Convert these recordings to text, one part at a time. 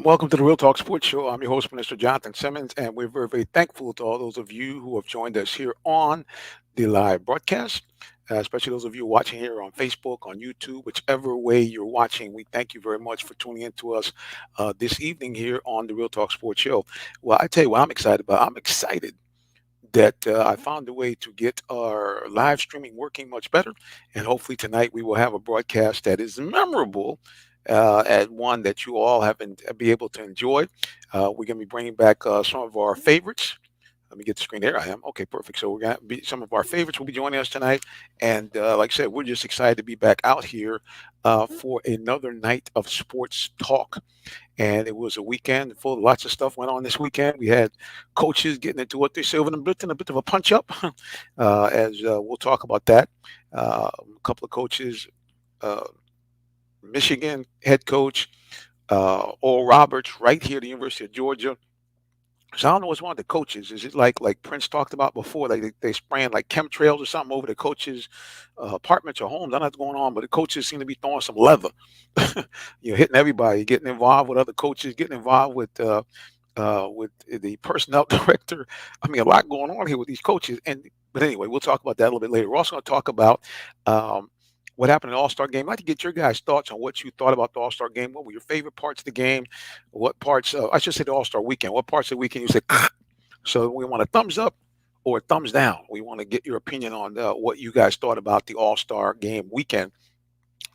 Welcome to the Real Talk Sports Show. I'm your host, Minister Jonathan Simmons, and we're very, very thankful to all those of you who have joined us here on the live broadcast, especially those of you watching here on Facebook, on YouTube, whichever way you're watching. We thank you very much for tuning in to us this evening here on the Real Talk Sports Show. Well, I tell you what I'm excited about. I'm excited that I found a way to get our live streaming working much better. And hopefully tonight we will have a broadcast that is memorable and one that you all be able to enjoy. We're going to be bringing back some of our favorites. Let me get the screen. There I am. Okay, perfect. So we're going to be some of our favorites will be joining us tonight. And like I said, we're just excited to be back out here for another night of sports talk. And it was a weekend full of lots of stuff went on this weekend. We had coaches getting into what they say over in Britain, a bit of a punch up, as we'll talk about that. A couple of coaches, uh, Michigan head coach Oral Roberts, right here at the University of Georgia. So I don't know what's wrong with the coaches. Is it like Prince talked about before, like they spraying like chemtrails or something over the coaches' apartments or homes? I don't know what's going on, but the coaches seem to be throwing some leather, hitting everybody, getting involved with other coaches, getting involved with the personnel director. I mean, a lot going on here with these coaches. But anyway, we'll talk about that a little bit later. We're also going to talk about um, what happened in the All Star game. I'd like to get your guys' thoughts on what you thought about the All Star game. What were your favorite parts of the game? What parts? I should say the All Star weekend. What parts of the weekend you said? So we want a thumbs up or a thumbs down. We want to get your opinion on what you guys thought about the All Star game weekend.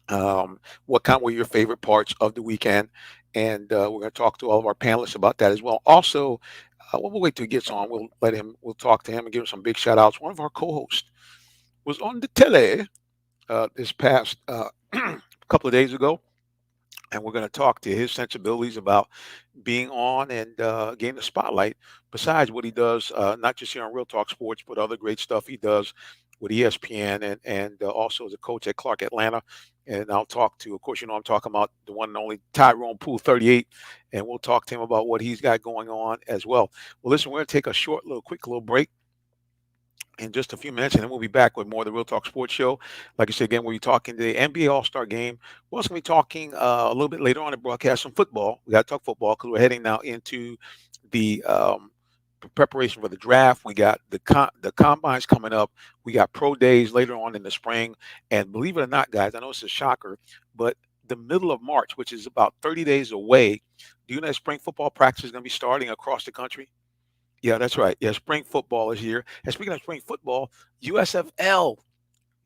What kind were your favorite parts of the weekend? And we're going to talk to all of our panelists about that as well. Also, we'll wait till he gets on. We'll talk to him and give him some big shout outs. One of our co hosts was on the tele this past couple of days ago. And we're going to talk to his sensibilities about being on and getting the spotlight. Besides what he does, not just here on Real Talk Sports, but other great stuff he does with ESPN and also as a coach at Clark Atlanta. And I'll talk to, of course, I'm talking about the one and only Tyrone Poole, 38, and we'll talk to him about what he's got going on as well. Well, listen, we're going to take a quick little break in just a few minutes, and then we'll be back with more of the Real Talk Sports Show. Like I said, again, we'll be talking the NBA All Star Game. We're also going to be talking a little bit later on the broadcast some football. We got to talk football because we're heading now into the preparation for the draft. We got the combines coming up. We got pro days later on in the spring, and believe it or not, guys, I know it's a shocker, but the middle of March, which is about 30 days away, do you know that spring football practice is going to be starting across the country? Yeah, that's right. Yeah, spring football is here. And speaking of spring football, USFL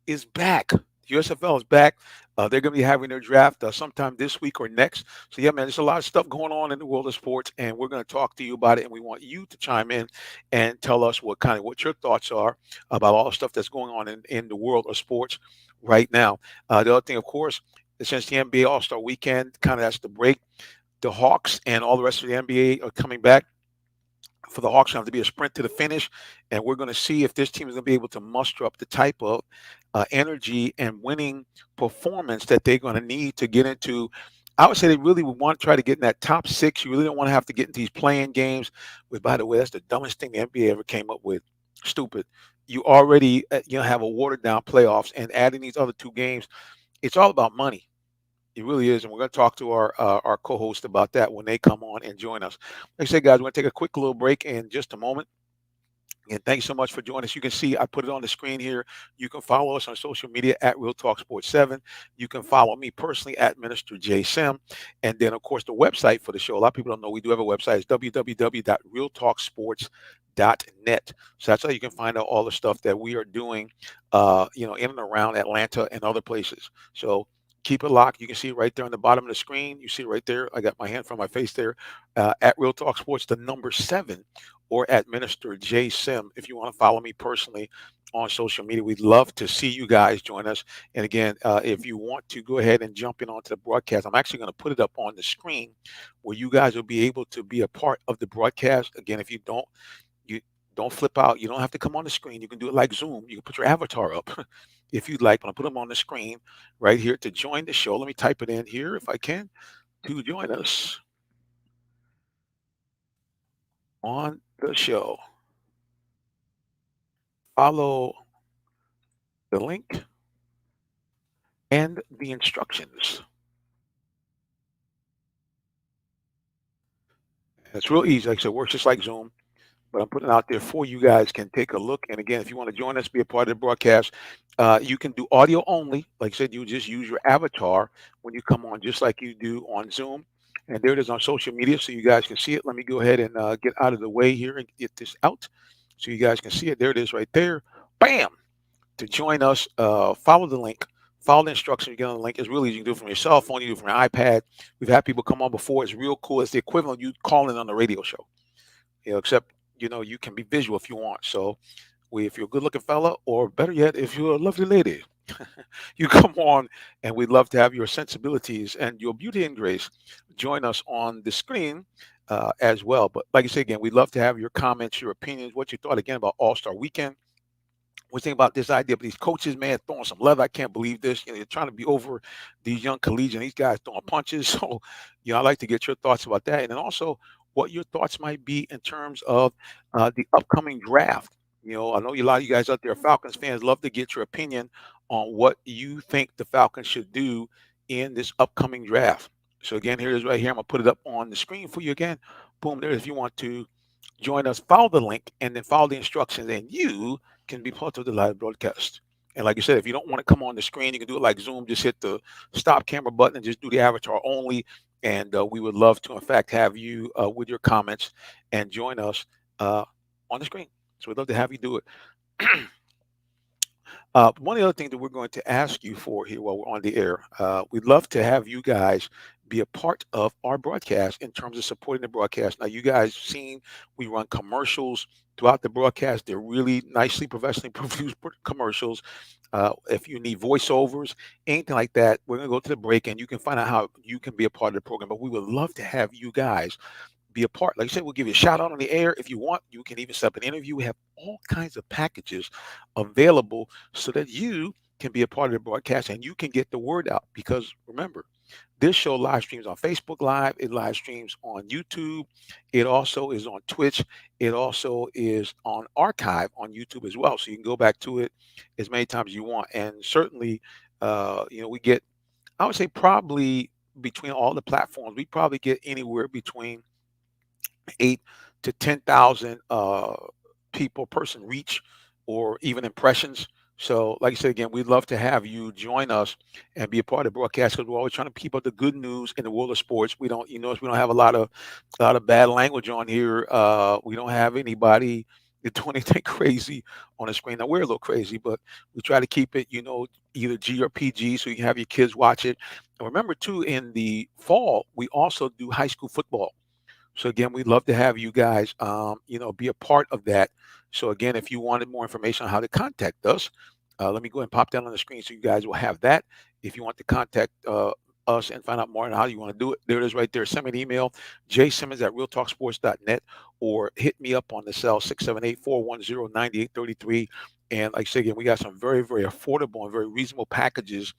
is back. USFL is back. They're going to be having their draft sometime this week or next. So yeah, man, there's a lot of stuff going on in the world of sports, and we're going to talk to you about it. And we want you to chime in and tell us what your thoughts are about all the stuff that's going on in the world of sports right now. The other thing, of course, since the NBA All Star Weekend kind of that's the break, the Hawks and all the rest of the NBA are coming back. For the Hawks, have to be a sprint to the finish, and we're going to see if this team is going to be able to muster up the type of energy and winning performance that they're going to need to get into. I would say they really would want to try to get in that top six. You really don't want to have to get into these playing games. Which, by the way, that's the dumbest thing the NBA ever came up with. Stupid. You already have a watered down playoffs, and adding these other two games, it's all about money. It really is, and we're going to talk to our co-host about that when they come on and join us. Like I said, guys, we're going to take a quick little break in just a moment. And thanks so much for joining us. You can see I put it on the screen here. You can follow us on social media at Real Talk Sports 7. You can follow me personally at Minister J Sim. And then, of course, the website for the show. A lot of people don't know we do have a website. It's www.realtalksports.net. So that's how you can find out all the stuff that we are doing, in and around Atlanta and other places. So keep it locked. You can see it right there on the bottom of the screen. You see it right there. I got my hand from my face there at Real Talk Sports, the number 7 or at Minister J Sim if you want to follow me personally on social media. We'd love to see you guys join us. And again, if you want to go ahead and jump in onto the broadcast, I'm actually going to put it up on the screen where you guys will be able to be a part of the broadcast. Again, if you don't flip out. You don't have to come on the screen. You can do it like Zoom. You can put your avatar up if you'd like. But I'll put them on the screen right here to join the show. Let me type it in here if I can to join us on the show. Follow the link and the instructions. It's real easy. Like I said, it works just like Zoom, but I'm putting it out there for you guys can take a look. And again, if you want to join us, be a part of the broadcast, you can do audio only. Like I said, you just use your avatar when you come on, just like you do on Zoom. And there it is on social media, so you guys can see it. Let me go ahead and get out of the way here and get this out, so you guys can see it. There it is, right there. Bam! To join us, follow the link. Follow the instructions. You get on the link. It's really easy. You can do it from your cell phone. You can do it from your iPad. We've had people come on before. It's real cool. It's the equivalent of you calling on the radio show. Except you can be visual if you want. So if you're a good looking fella, or better yet, if you're a lovely lady, you come on, and we'd love to have your sensibilities and your beauty and grace join us on the screen as well. But like I say again, we'd love to have your comments, your opinions, what you thought again about All Star Weekend. What you think about this idea of these coaches, man, throwing some leather? I can't believe this. You're trying to be over these young collegians. These guys throwing punches. So, I'd like to get your thoughts about that, and then also what your thoughts might be in terms of the upcoming draft. I know a lot of you guys out there, Falcons fans, love to get your opinion on what you think the Falcons should do in this upcoming draft. So again, here it is right here. I'm gonna put it up on the screen for you again. Boom, there. If you want to join us, follow the link and then follow the instructions, and you can be part of the live broadcast. And like I said, if you don't want to come on the screen, you can do it like Zoom. Just hit the stop camera button and just do the avatar only. And we would love to, in fact, have you with your comments and join us on the screen. So we'd love to have you do it. One of the other things that we're going to ask you for here while we're on the air, we'd love to have you guys be a part of our broadcast in terms of supporting the broadcast. Now, you guys seen we run commercials throughout the broadcast. They're really nicely, professionally produced commercials. If you need voiceovers, anything like that, we're going to go to the break, and you can find out how you can be a part of the program. But we would love to have you guys be a part. Like I said, we'll give you a shout out on the air. If you want, you can even set up an interview. We have all kinds of packages available so that you can be a part of the broadcast and you can get the word out. Because remember, this show live streams on Facebook Live. It live streams on YouTube. It also is on Twitch. It also is on archive on YouTube as well. So you can go back to it as many times as you want. And certainly, we get, I would say probably between all the platforms, we probably get anywhere between 8 to 10,000 person reach or even impressions. So, like I said again, we'd love to have you join us and be a part of the broadcast, because we're always trying to keep up the good news in the world of sports. We don't, we don't have a lot of bad language on here. We don't have anybody doing anything crazy on the screen. Now, we're a little crazy, but we try to keep it, either G or PG, so you can have your kids watch it. And remember, too, in the fall, we also do high school football. So again, we'd love to have you guys, be a part of that. So again, if you wanted more information on how to contact us, let me go ahead and pop that on the screen so you guys will have that. If you want to contact us and find out more on how you want to do it, there it is right there. Send me an email, jsimmons@realtalksports.net, or hit me up on the cell 678-410-9833. And like I say again, we got some very, very affordable and very reasonable packages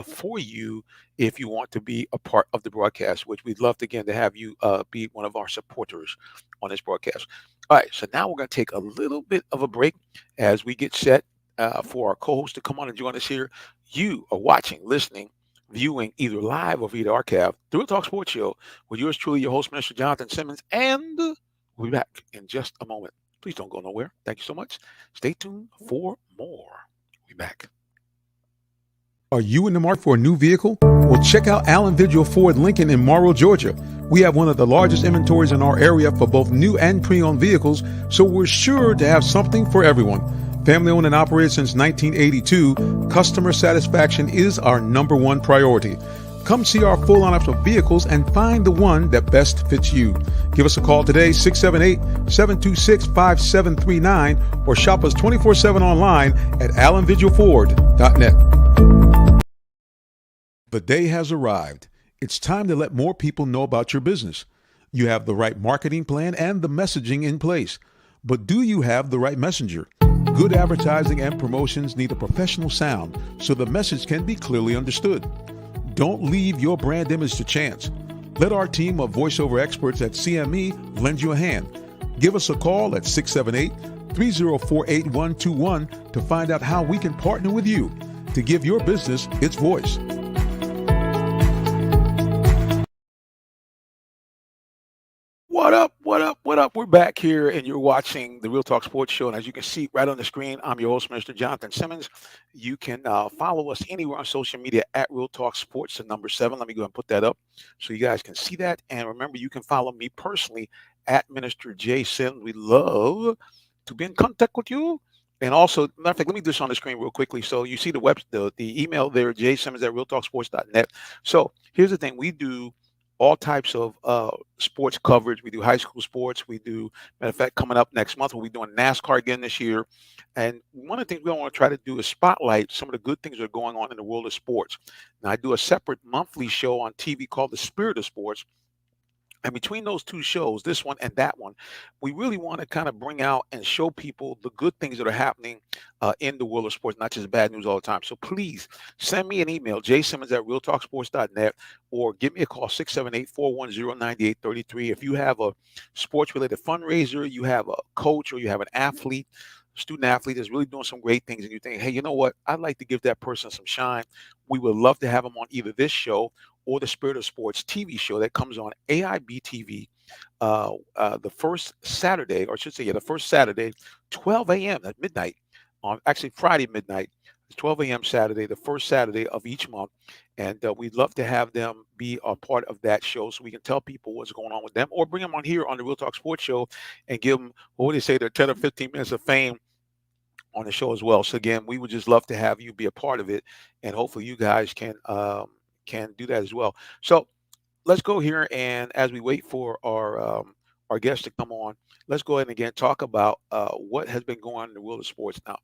for you if you want to be a part of the broadcast, which we'd love to, again, to have you be one of our supporters on this broadcast. All right, so now we're going to take a little bit of a break as we get set for our co-host to come on and join us here. You are watching, listening, viewing either live or via archive through the Talk Sports Show with yours truly, your host, Mr. Jonathan Simmons, and we'll be back in just a moment. Please don't go nowhere. Thank you so much. Stay tuned for more. We'll be back. Are you in the market for a new vehicle? Well, check out Allen Vigil Ford Lincoln in Morrow, Georgia. We have one of the largest inventories in our area for both new and pre-owned vehicles, so we're sure to have something for everyone. Family owned and operated since 1982, customer satisfaction is our number one priority. Come see our full lineup of vehicles and find the one that best fits you. Give us a call today, 678-726-5739, or shop us 24/7 online at allenvigilford.net. The day has arrived. It's time to let more people know about your business. You have the right marketing plan and the messaging in place. But do you have the right messenger? Good advertising and promotions need a professional sound so the message can be clearly understood. Don't leave your brand image to chance. Let our team of voiceover experts at CME lend you a hand. Give us a call at 678-304-8121 to find out how we can partner with you to give your business its voice. What up? What up? We're back here, and you're watching the Real Talk Sports Show. And as you can see right on the screen, I'm your host, Mr. Jonathan Simmons. You can follow us anywhere on social media at Real Talk Sports, the number 7. Let me go and put that up so you guys can see that. And remember, you can follow me personally at Minister J. Simmons. We love to be in contact with you. And also, matter of fact, let me do this on the screen real quickly. So you see the email there, jsimmons at realtalksports.net. So here's the thing: we do all types of sports coverage. We do high school sports. We do, matter of fact, coming up next month, we'll be doing NASCAR again this year. And one of the things we want to try to do is spotlight some of the good things that are going on in the world of sports. Now, I do a separate monthly show on TV called The Spirit of Sports, and between those two shows, this one and that one, we really want to kind of bring out and show people the good things that are happening in the world of sports, not just bad news all the time. So please send me an email, jsimmons at realtalksports.net, or give me a call, 678-410-9833. If you have a sports-related fundraiser, you have a coach, or you have an athlete, student athlete that's really doing some great things, and you think, hey, you know what? I'd like to give that person some shine. We would love to have them on either this show or the Spirit of Sports TV show that comes on AIB TV the first Saturday, or I should say, yeah, the first Saturday, 12 a.m. at midnight, on actually Friday midnight, 12 a.m. Saturday, the first Saturday of each month. And we'd love to have them be a part of that show so we can tell people what's going on with them, or bring them on here on the Real Talk Sports Show and give them, what would they say, their 10 or 15 minutes of fame on the show as well. So again, we would just love to have you be a part of it, and hopefully you guys can do that as well. So let's go here, and as we wait for our guests to come on, let's go ahead and again talk about what has been going on in the world of sports. Now,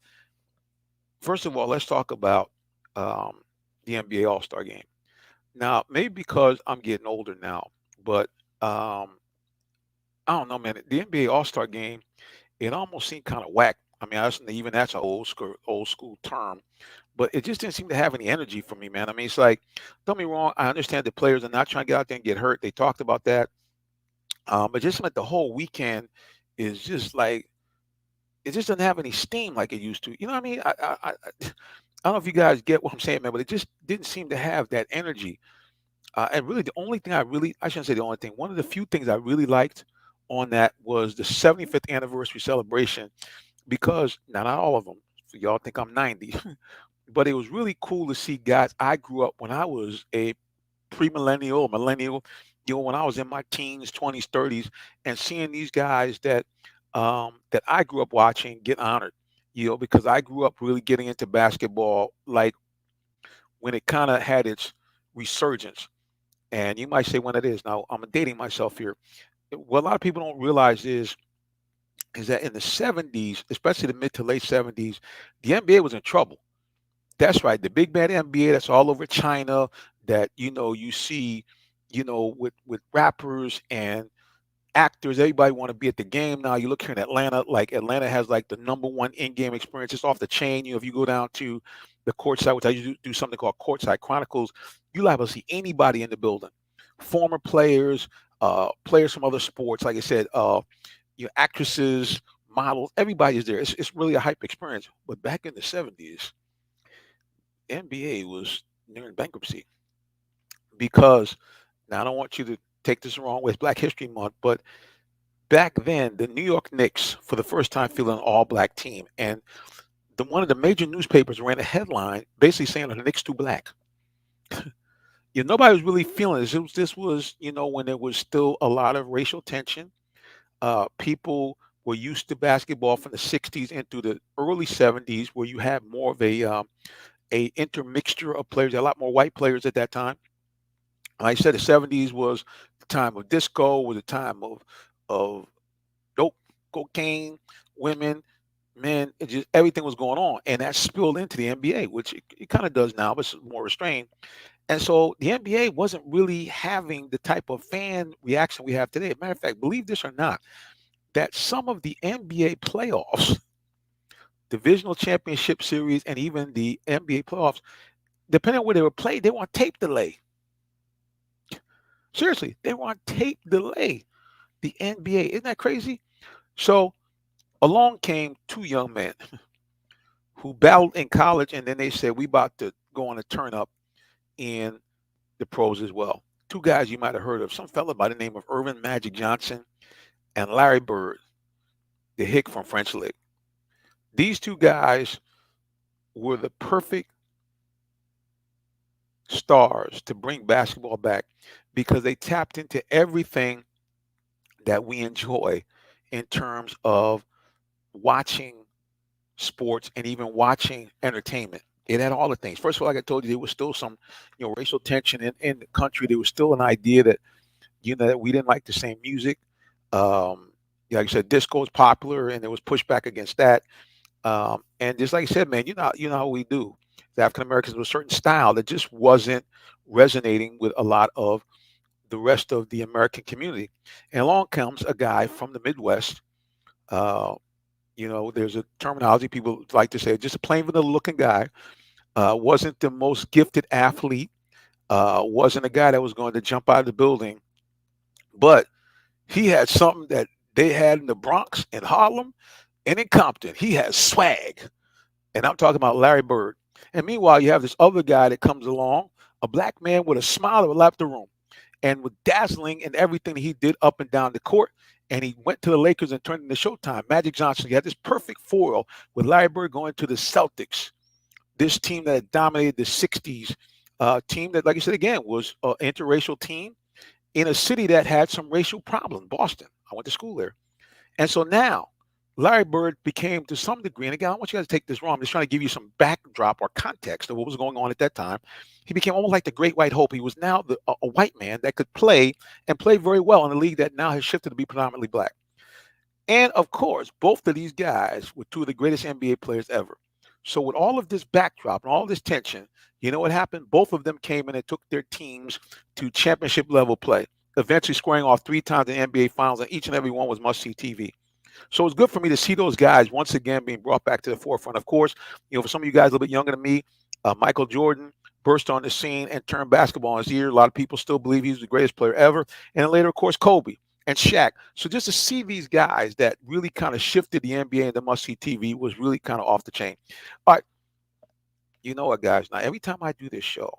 first of all, let's talk about um, the NBA All Star Game. Now, maybe because I'm getting older now, but I don't know, man. The NBA All Star Game, it almost seemed kind of whack. I mean, even that's an old school term, but it just didn't seem to have any energy for me, man. I mean, it's like, don't me wrong, I understand the players are not trying to get out there and get hurt. They talked about that, but just like the whole weekend is just like it just doesn't have any steam like it used to. You know what I mean? I don't know if you guys get what I'm saying, man, but it just didn't seem to have that energy. And really, the only thing I shouldn't say the only thing, one of the few things I really liked on that was the 75th anniversary celebration, because now not all of them, so y'all think I'm 90, but it was really cool to see guys I grew up when I was a premillennial, millennial, when I was in my teens, 20s, 30s, and seeing these guys that I grew up watching get honored, because I grew up really getting into basketball like when it kind of had its resurgence. And you might say when it is. Now, I'm dating myself here. What a lot of people don't realize is that in the 70s, especially the mid to late 70s, the NBA was in trouble. That's right. The big bad NBA that's all over China, that you see, with rappers and actors, everybody want to be at the game now. You look here in Atlanta, like Atlanta has like the number one in-game experience. It's off the chain. If you go down to the courtside, which I used to do something called Courtside Chronicles, you liable to see anybody in the building. Former players, players from other sports, like I said, actresses, models, everybody is there. It's really a hype experience. But back in the 70s, NBA was nearing bankruptcy because, now I don't want you to take this the wrong way. It's Black History Month, but back then the New York Knicks, for the first time, fielded an all-black team, and one of the major newspapers ran a headline basically saying the Knicks too black. Nobody was really feeling this. This was when there was still a lot of racial tension. People were used to basketball from the 60s into the early 70s, where you had more of a intermixture of players, a lot more white players at that time. Like I said, the 70s was the time of disco, was the time of dope, cocaine, women, men. It just everything was going on, and that spilled into the NBA, which it kind of does now, but it's more restrained. And so the NBA wasn't really having the type of fan reaction we have today. As a matter of fact, believe this or not, that some of the NBA playoffs, divisional championship series, and even the NBA playoffs, depending on where they were played, they were on tape delay. Seriously, they were on tape delay. The NBA, isn't that crazy? So along came two young men who battled in college, and then they said, we about to go on a turn up in the pros as well. Two guys you might have heard of, some fella by the name of Irvin Magic Johnson and Larry Bird, the hick from French Lick. These two guys were the perfect stars to bring basketball back because they tapped into everything that we enjoy in terms of watching sports and even watching entertainment. It had all the things. First of all, like I told you, there was still some, racial tension in the country. There was still an idea that, that we didn't like the same music. Yeah, like I said, disco was popular, and there was pushback against that. And just like I said, man, you know how we do. The African Americans with a certain style that just wasn't resonating with a lot of the rest of the American community. And along comes a guy from the Midwest. Uh, there's a terminology people like to say, just a plain vanilla looking guy. Wasn't the most gifted athlete. Wasn't a guy that was going to jump out of the building, but he had something that they had in the Bronx, in Harlem, and in Compton. He had swag. And I'm talking about Larry Bird. And meanwhile, you have this other guy that comes along, a black man with a smile that would light up the room and was dazzling in everything that he did up and down the court. And he went to the Lakers and turned into Showtime. Magic Johnson. He had this perfect foil with Larry Bird going to the Celtics, this team that had dominated the 60s, team that, like I said again, was an interracial team in a city that had some racial problems, Boston. I went to school there. And so now Larry Bird became, to some degree, and again, I don't want you guys to take this wrong. I'm just trying to give you some backdrop or context of what was going on at that time. He became almost like the great white hope. He was now a white man that could play and play very well in a league that now has shifted to be predominantly black. And of course, both of these guys were two of the greatest NBA players ever. So with all of this backdrop and all this tension, you know what happened? Both of them came in and took their teams to championship level play, eventually scoring off 3 times in the NBA Finals, and each and every one was must-see TV. So it's good for me to see those guys once again being brought back to the forefront. Of course, for some of you guys a little bit younger than me, Michael Jordan burst on the scene and turned basketball on his ear. A lot of people still believe he was the greatest player ever. And then later, of course, Kobe and Shaq. So just to see these guys that really kind of shifted the NBA into must-see TV was really kind of off the chain. All right, you know what, guys? Now, every time I do this show,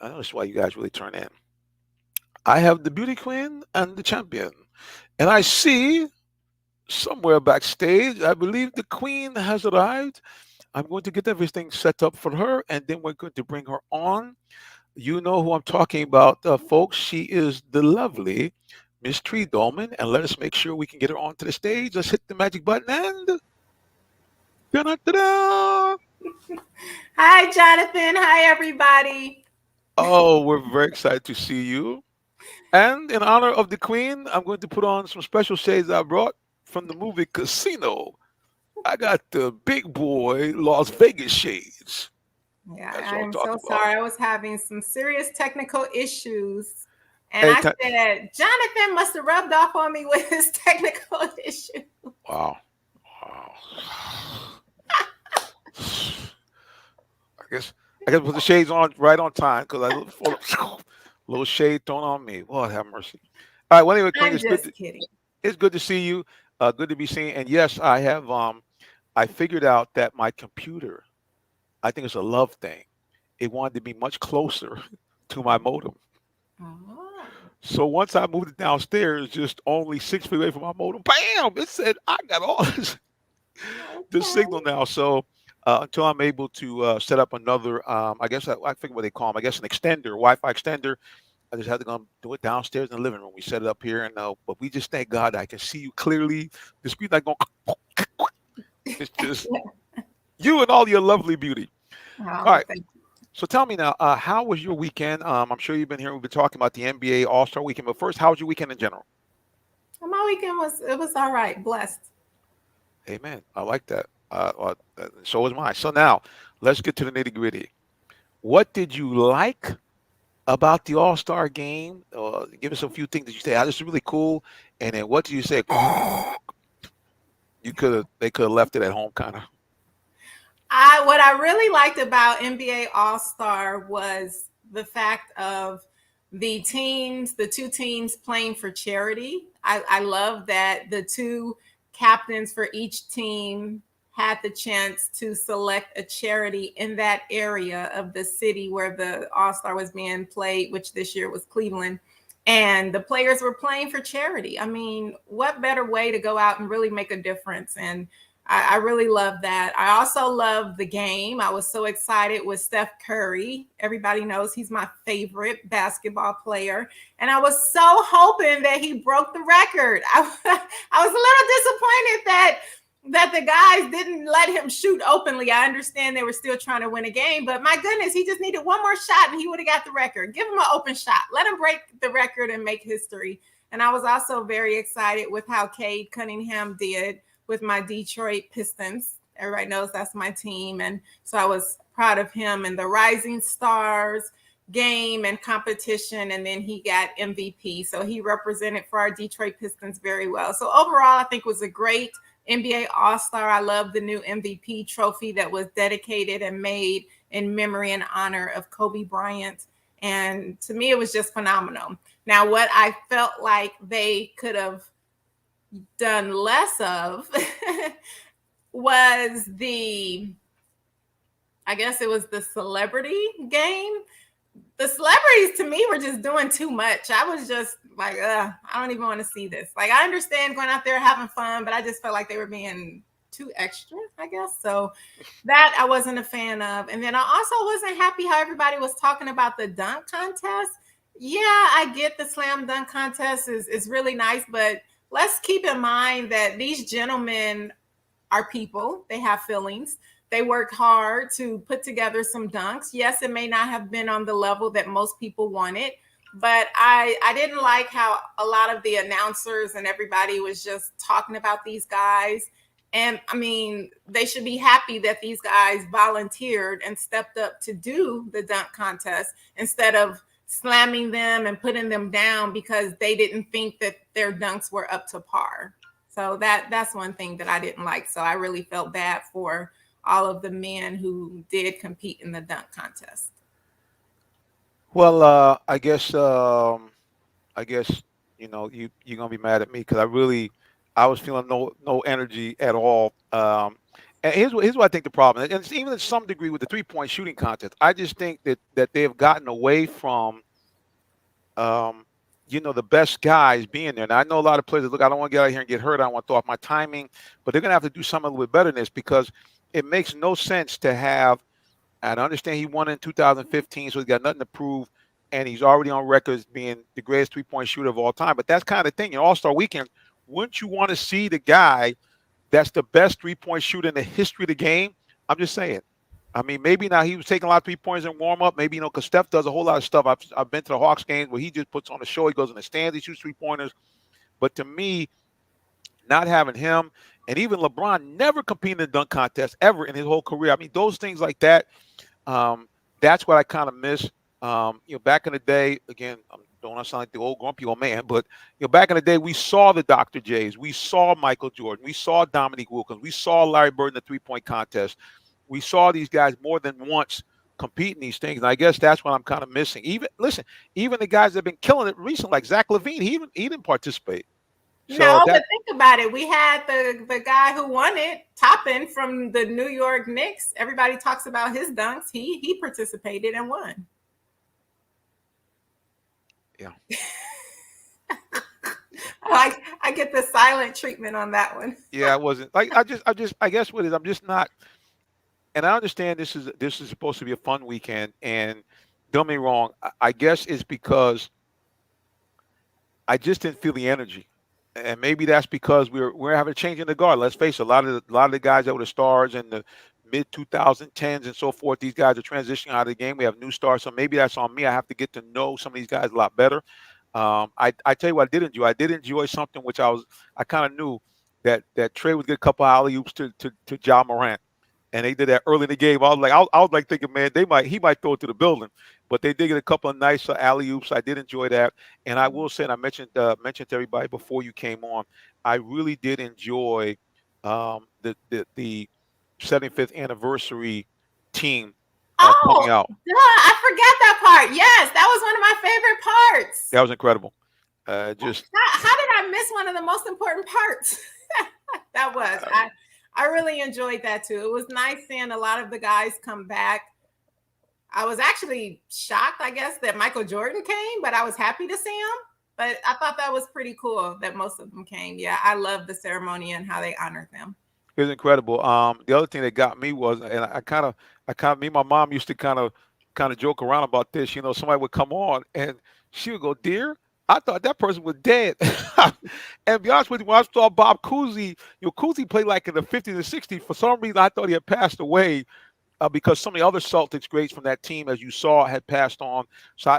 I know this is why you guys really turn in. I have the beauty queen and the champion. And I see somewhere backstage, I believe the queen has arrived. I'm going to get everything set up for her, and then we're going to bring her on. You know who I'm talking about, folks. She is the lovely Miss Tree Dolman, and let us make sure we can get her onto the stage. Let's hit the magic button and da-da-da-da! Hi, Jonathan. Hi, everybody. Oh, we're very excited to see you. And in honor of the queen, I'm going to put on some special shades I brought from the movie Casino. I got the big boy Las Vegas shades. Yeah, That's I what I'm am so talking about. sorry. I was having some serious technical issues. And Hey, I said, Jonathan must have rubbed off on me with his technical issue. wow, wow. I guess put the shades on right on time because I little shade thrown on me. Lord have mercy. All right. Well, anyway, Queen, I'm just kidding. it's good to see you. Good to be seen. And yes, I have. I figured out that my computer, I think it's a love thing. It wanted to be much closer to my modem. Oh, So once I moved it downstairs, just only 6 feet away from my modem, bam! It said I got all this signal okay. now. So until I'm able to set up another, I guess I forget what they call them. I guess an extender, Wi-Fi extender. I just had to go do it downstairs in the living room. We set it up here, and but we just thank God I can see you clearly. The screen not going. It's just you and all your lovely beauty. All Oh, right. thank you. So tell me now, how was your weekend? I'm sure you've been here. We've been talking about the NBA All Star Weekend, but first, how was your weekend in general? My weekend was all right. Blessed. Amen. I like that. So was mine. So now, let's get to the nitty gritty. What did you like about the All Star game? Give us a few things that you say. This is really cool. And then what did you say? They could have left it at home, kind of. I What I really liked about NBA All Star was the fact of the two teams playing for charity. I love that the two captains for each team had the chance to select a charity in that area of the city where the All Star was being played, which this year was Cleveland. and the players were playing for charity. I mean, what better way to go out and really make a difference? And I really love that. I also love the game. I was so excited with Steph Curry. Everybody knows he's my favorite basketball player. And I was so hoping that he broke the record. I was a little disappointed that the guys didn't let him shoot openly. I understand they were still trying to win a game, but my goodness, he just needed one more shot and he would have got the record. Give him an open shot. Let him break the record and make history. And I was also very excited with how Cade Cunningham did with my Detroit Pistons. Everybody knows that's my team. And so I was proud of him and the Rising Stars game and competition. And then he got MVP. So he represented for our Detroit Pistons very well. So overall, I think it was a great NBA All Star. I love the new MVP trophy that was dedicated and made in memory and honor of Kobe Bryant. And to me, it was just phenomenal. Now, what I felt like they could have done less of was I guess it was the celebrity game. The celebrities to me were just doing too much. I was just like, I don't even want to see this. Like, I understand going out there having fun, but I just felt like they were being too extra, I guess. So that I wasn't a fan of. And then I also wasn't happy how everybody was talking about the dunk contest. Yeah, I get the slam dunk contest is really nice, but let's keep in mind that these gentlemen are people. They have feelings. They work hard to put together some dunks. Yes, it may not have been on the level that most people wanted, but I didn't like how a lot of the announcers and everybody was just talking about these guys. And I mean, they should be happy that these guys volunteered and stepped up to do the dunk contest instead of slamming them and putting them down because they didn't think that their dunks were up to par. So that's one thing that I didn't like. So I really felt bad for all of the men who did compete in the dunk contest. Well, I guess you're gonna be mad at me because I was feeling no energy at all. And here's what I think the problem is, and it's even to some degree with the 3-point shooting contest. I just think that they have gotten away from um, the best guys being there. Now I know a lot of players that, look, I don't want to get out here and get hurt. I don't want to throw off my timing, but they're gonna have to do something a little bit better than this because it makes no sense to have. And I understand he won in 2015, so he's got nothing to prove, and he's already on record as being the greatest 3-point shooter of all time. But that's kind of the thing. In All Star Weekend, wouldn't you want to see the guy that's the best 3-point shooter in the history of the game? I'm just saying. I mean, maybe now he was taking a lot of 3 pointers in warm up. Maybe because Steph does a whole lot of stuff. I've been to the Hawks games where he just puts on a show. He goes in the stands, he shoots 3 pointers. But to me, not having him and even LeBron never competed in the dunk contest ever in his whole career. I mean, those things like that. That's what I kind of miss. Back in the day, again, I don't want to sound like the old grumpy old man, but back in the day, we saw the Dr. J's, we saw Michael Jordan, we saw Dominique Wilkins, we saw Larry Bird in the 3-point contest. We saw these guys more than once compete in these things, and I guess that's what I'm kind of missing. Even the guys that have been killing it recently, like Zach LaVine, he didn't participate. So No, but that think about it. We had the guy who won it, Toppin from the New York Knicks. Everybody talks about his dunks. He participated and won. yeah. I get the silent treatment on that one. Yeah, I wasn't like I guess what it is, I'm just not. And I understand this is supposed to be a fun weekend, and don't get me wrong, I guess it's because I just didn't feel the energy, and maybe that's because we're having a change in the guard. Let's face it, a lot of the guys that were the stars in the mid 2010s and so forth, these guys are transitioning out of the game. We have new stars, so maybe that's on me. I have to get to know some of these guys a lot better. I tell you what I did enjoy. I did enjoy something which I kind of knew that Trey would get a couple of alley oops to Ja Morant, and they did that early in the game. I was like thinking, man, he might throw it to the building, but they did get a couple of nice alley oops. I did enjoy that, and I will say, and I mentioned to everybody before you came on, I really did enjoy the 75th anniversary team coming Oh, out. duh, I forgot that part. Yes, that was one of my favorite parts. That was incredible. Just How did I miss one of the most important parts? That was. I really enjoyed that too. It was nice seeing a lot of the guys come back. I was actually shocked, I guess, that Michael Jordan came, but I was happy to see him. But I thought that was pretty cool that most of them came. Yeah, I love the ceremony and how they honored them. It was incredible. The other thing that got me was, and me and my mom used to kind of joke around about this. You know, somebody would come on and she would go, "Dear, I thought that person was dead." And to be honest with you, when I saw Bob Cousy, Cousy played like in the 50s and 60s. For some reason, I thought he had passed away because some of the other Celtics greats from that team, as you saw, had passed on.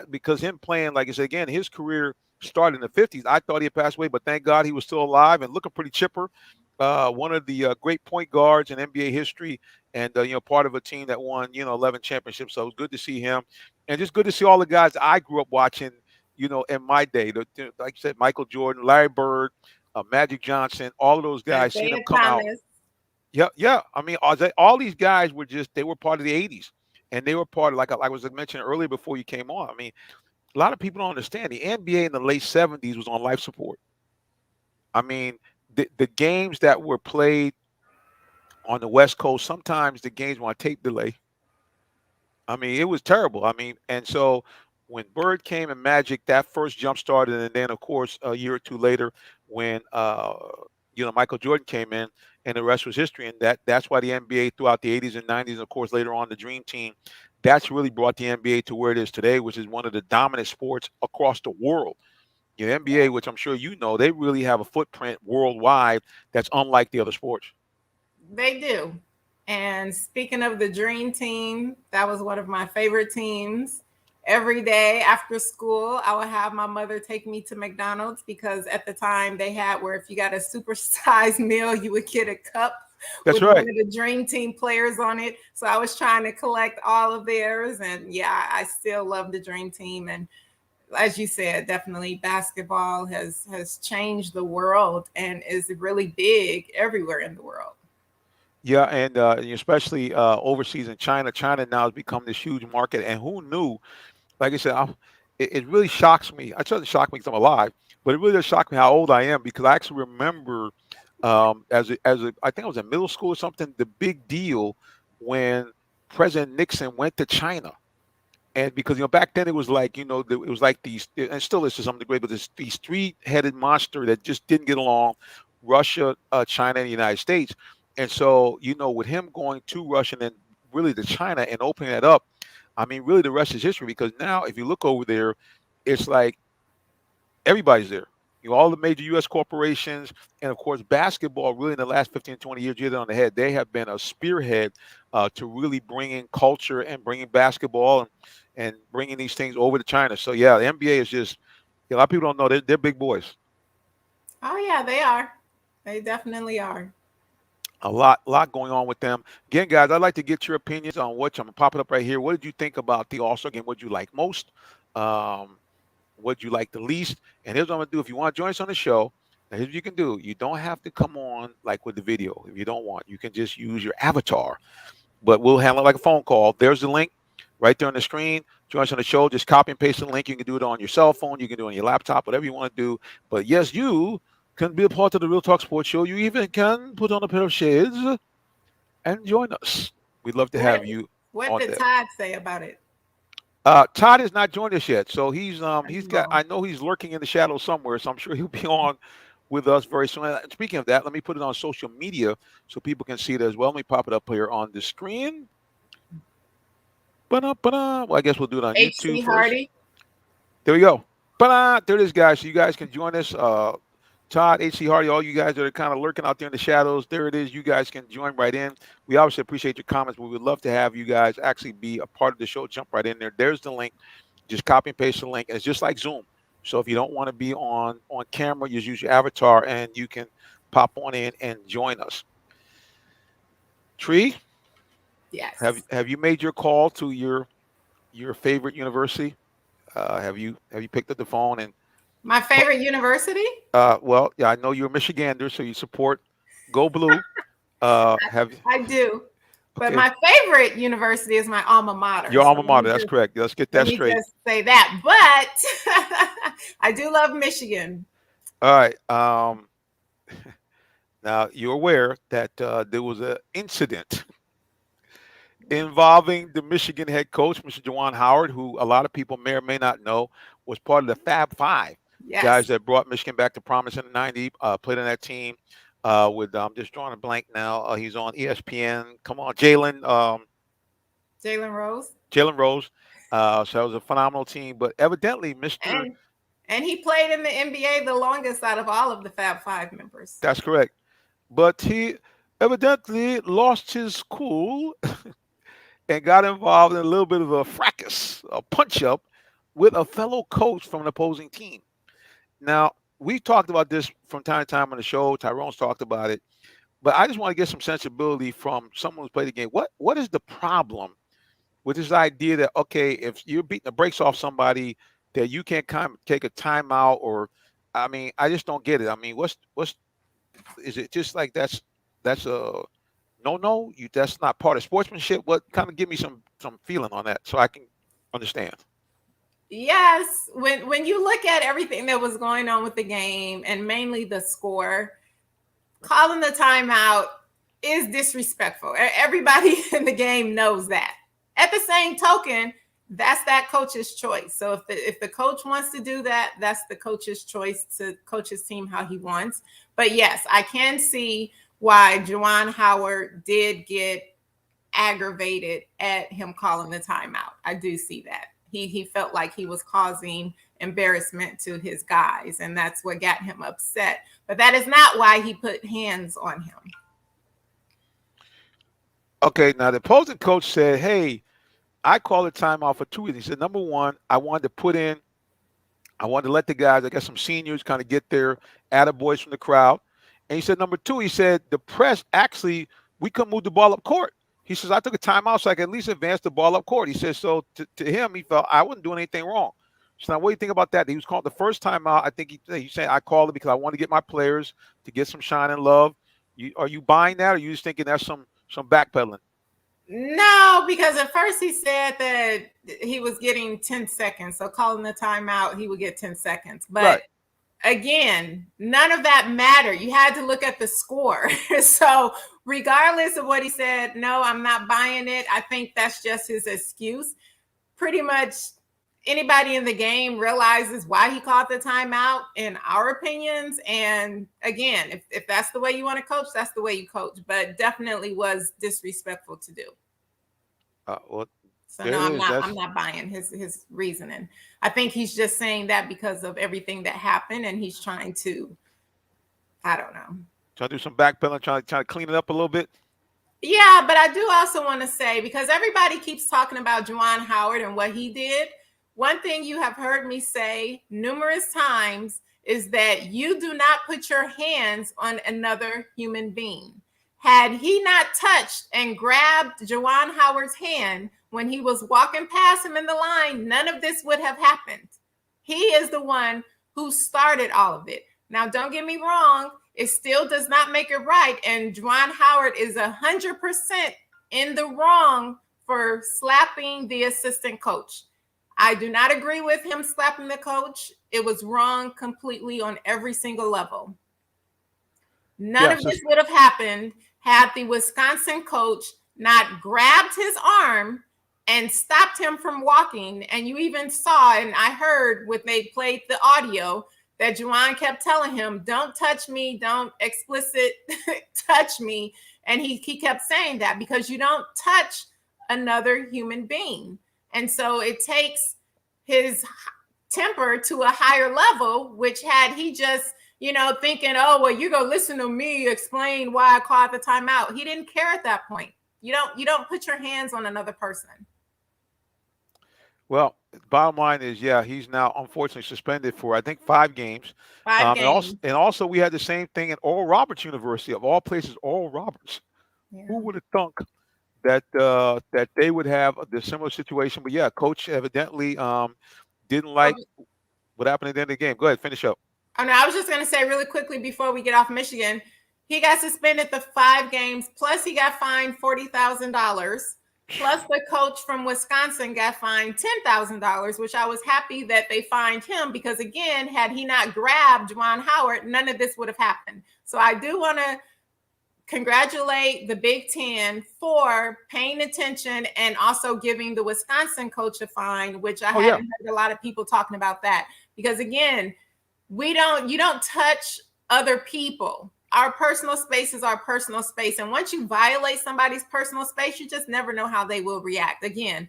Because him playing, like I said again, his career started in the 50s. I thought he had passed away, but thank God he was still alive and looking pretty chipper. One of the great point guards in NBA history, and part of a team that won 11 championships. So it was good to see him, and just good to see all the guys I grew up watching. In my day, like you said, Michael Jordan, Larry Bird, Magic Johnson, all of those guys, seeing them Isaiah come out. Thomas. Yeah, yeah. I mean, all these guys were they were part of the '80s, and they were part of like I was mentioning earlier before you came on. I mean, a lot of people don't understand the NBA in the late '70s was on life support. I mean, the games that were played on the West Coast, sometimes the games were on tape delay. I mean, it was terrible. I mean, and so when Bird came and Magic, that first jump started, and then of course a year or two later, when Michael Jordan came in, and the rest was history. And that's why the NBA throughout the '80s and '90s, and of course later on the Dream Team, that's really brought the NBA to where it is today, which is one of the dominant sports across the world. The NBA, which I'm sure you know, they really have a footprint worldwide that's unlike the other sports. They do. And speaking of the dream team, that was one of my favorite teams. Every day after school, I would have my mother take me to McDonald's because at the time they had where if you got a supersized meal, you would get a cup That's with one right. of the dream team players on it. So I was trying to collect all of theirs. And yeah, I still love the dream team. And as you said, definitely basketball has changed the world and is really big everywhere in the world. Yeah, and especially overseas in China. China now has become this huge market, and who knew? Like I said, it really shocks me. It doesn't shock me because I'm alive, but it really does shock me how old I am because I actually remember I think I was in middle school or something. The big deal when President Nixon went to China, and because back then it was like it was like these, and still is to some degree, but this these three-headed monster that just didn't get along, Russia, China, and the United States. And so with him going to Russia and then really to China and opening that up, I mean, really the rest is history because now if you look over there, it's like everybody's there. All the major U.S. corporations, and of course, basketball. Really, in the last 15, 20 years, you hit it on the head. They have been a spearhead to really bringing culture and bringing basketball and bringing these things over to China. So yeah, the NBA is just a lot of people don't know they're big boys. Oh yeah, they are. They definitely are. A lot going on with them. Again, guys, I'd like to get your opinions on what I'm gonna pop it up right here. What did you think about the All Star game? What did you like most? Um, what you like the least. And here's what I'm gonna do. If you want to join us on the show, now here's what you can do. You don't have to come on like with the video if you don't want. You can just use your avatar, but we'll handle it like a phone call. There's the link right there on the screen. Join us on the show. Just copy and paste the link. You can do it on your cell phone. You can do it on your laptop, whatever you want to do. But yes, you can be a part of the Real Talk Sports Show. You even can put on a pair of shades and join us. We'd love to What have you what on did there. Todd say about it? Todd has not joined us yet, so he's got. Oh, I know he's lurking in the shadows somewhere, so I'm sure he'll be on with us very soon. Speaking of that, let me put it on social media so people can see it as well. Let me pop it up here on the screen. Ba-da, ba-da. Well, I guess we'll do it on YouTube HC first. Hardy. There we go. Ba-da. There it is, guys. So you guys can join us. Todd, HC Hardy, all you guys that are kind of lurking out there in the shadows, there it is. You guys can join right in. We obviously appreciate your comments, but we would love to have you guys actually be a part of the show. Jump right in there. There's the link. Just copy and paste the link. And it's just like Zoom. So if you don't want to be on camera, you just use your avatar and you can pop on in and join us. Tree, have Yes. have you made your call to your favorite university? Have you picked up the phone and My favorite university? well, yeah, I know you're a Michigander, so you support Go Blue. Have I do. But okay, my favorite university is my alma mater. your So alma mater. That's correct. Let's get let that me straight. just say that. But I do love Michigan. All right. Now you're aware that there was an incident involving the Michigan head coach, Mr. Juwan Howard, who a lot of people may or may not know was part of the Fab Five. guys Yes. that brought Michigan back to promise in the '90s. Played on that team with I'm just drawing a blank now. He's on ESPN. Come on, Jalen Rose. Jalen Rose. So it was a phenomenal team. But evidently, Mister, And he played in the NBA the longest out of all of the Fab Five members. that's correct. But he evidently lost his cool and got involved in a little bit of a fracas, a punch up with a fellow coach from an opposing team. Now, we talked about this from time to time on the show. Tyrone's talked about it, but I just want to get some sensibility from someone who's played the game. What is the problem with this idea that okay, if you're beating the brakes off somebody, that you can't kind of take a timeout? Or, I mean, I just don't get it. I mean, what's is it just like that's a no, you that's not part of sportsmanship? What kind of give me some feeling on that so I can understand. Yes, when you look at everything that was going on with the game and mainly the score, calling the timeout is disrespectful. Everybody in the game knows that. At the same token, that's that coach's choice. So if the coach wants to do that, that's the coach's choice to coach his team how he wants. But yes, I can see why Juwan Howard did get aggravated at him calling the timeout. I do see that. He felt like he was causing embarrassment to his guys, and that's what got him upset. But that is not why he put hands on him. Okay, now the opposing coach said, "Hey, I called a timeout for 2 reasons." He said, "Number one, I wanted to let the guys, I guess some seniors, kind of get their attaboys from the crowd." And he said, number two, he said, the press actually, we couldn't move the ball up court. He says, I took a timeout so I could at least advance the ball up court. He says, so to him, he felt I wasn't doing anything wrong. So now what do you think about that? He was called the first time out. I think he said, I called it because I want to get my players to get some shine and love. Are you buying that, or are you just thinking that's some backpedaling? No, because at first he said that he was getting 10 seconds. So calling the timeout, he would get 10 seconds. But Right. again, none of that mattered. You had to look at the score. So, regardless of what he said, no, I'm not buying it. I think that's just his excuse. Pretty much anybody in the game realizes why he called the timeout, in our opinions. And again, if that's the way you want to coach, that's the way you coach. But definitely was disrespectful to do. Well, So there no, it is. I'm not buying his reasoning. I think he's just saying that because of everything that happened, and he's trying to, I don't know. Trying to do some backpedaling, trying to clean it up a little bit. Yeah, but I do also want to say, because everybody keeps talking about Juwan Howard and what he did, one thing you have heard me say numerous times is that you do not put your hands on another human being. Had he not touched and grabbed Juwan Howard's hand when he was walking past him in the line, none of this would have happened. He is the one who started all of it. Now, don't get me wrong, it still does not make it right. And Juwan Howard is 100% in the wrong for slapping the assistant coach. I do not agree with him slapping the coach. It was wrong completely on every single level. None Yeah, of this would have happened had the Wisconsin coach not grabbed his arm and stopped him from walking. And you even saw, and I heard when they played the audio, that Juwan kept telling him, don't touch me, don't explicit touch me. And he kept saying that because you don't touch another human being. And so it takes his temper to a higher level, which had he just, thinking, oh, well, you're gonna listen to me explain why I called the timeout. He didn't care at that point. You don't put your hands on another person. well, bottom line is, yeah, he's now unfortunately suspended for I think 5 games. Five And also, games. we had the same thing at Oral Roberts University of all places. Oral Roberts. Who Yeah. would have thunk that they would have the similar situation? But yeah, coach evidently didn't like what happened at the end of the game. Go ahead, finish up. Oh, no, I was just going to say really quickly before we get off Michigan, he got suspended the 5 games, plus he got fined $40,000. Plus the coach from Wisconsin got fined $10,000, which I was happy that they fined him because, again, had he not grabbed Juwan Howard, none of this would have happened. So I do want to congratulate the Big Ten for paying attention and also giving the Wisconsin coach a fine, which I Oh yeah, hadn't heard a lot of people talking about that. Because, again, you don't touch other people. Our personal space is our personal space. And once you violate somebody's personal space, you just never know how they will react. Again,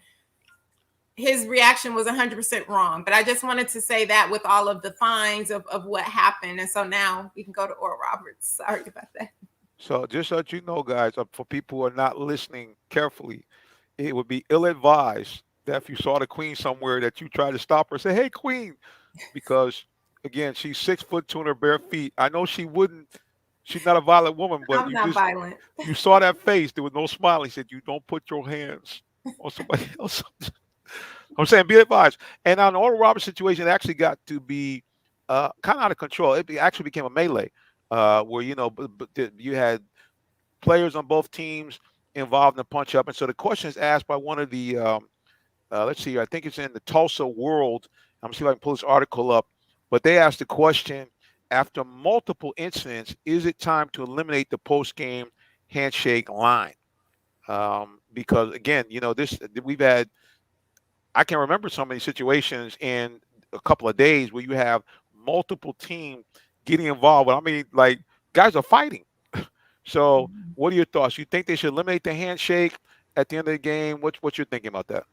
his reaction was 100% wrong. But I just wanted to say that with all of the fines of what happened. And so now we can go to Oral Roberts. Sorry about that. So just so that you know, guys, for people who are not listening carefully, it would be ill-advised that if you saw the queen somewhere that you try to stop her, say, "Hey, queen," because again, she's 6 foot two on her bare feet. I know she wouldn't. She's not a violent woman, but I'm not violent. you saw that face. There was no smile. He said, "You don't put your hands on somebody else." I'm saying, be advised. And on the Oral Roberts situation, it actually got to be kind of out of control. Actually became a melee, where you had players on both teams involved in the punch up. And so the question is asked by one of the let's see, I think it's in the Tulsa World. I'm see if I can pull this article up. But they asked the question: after multiple incidents, is it time to eliminate the post game handshake line? Because again, this we've had. I can remember so many situations in a couple of days where you have multiple teams getting involved. But I mean, like, guys are fighting. So, what are your thoughts? You think they should eliminate the handshake at the end of the game? What you're thinking about that?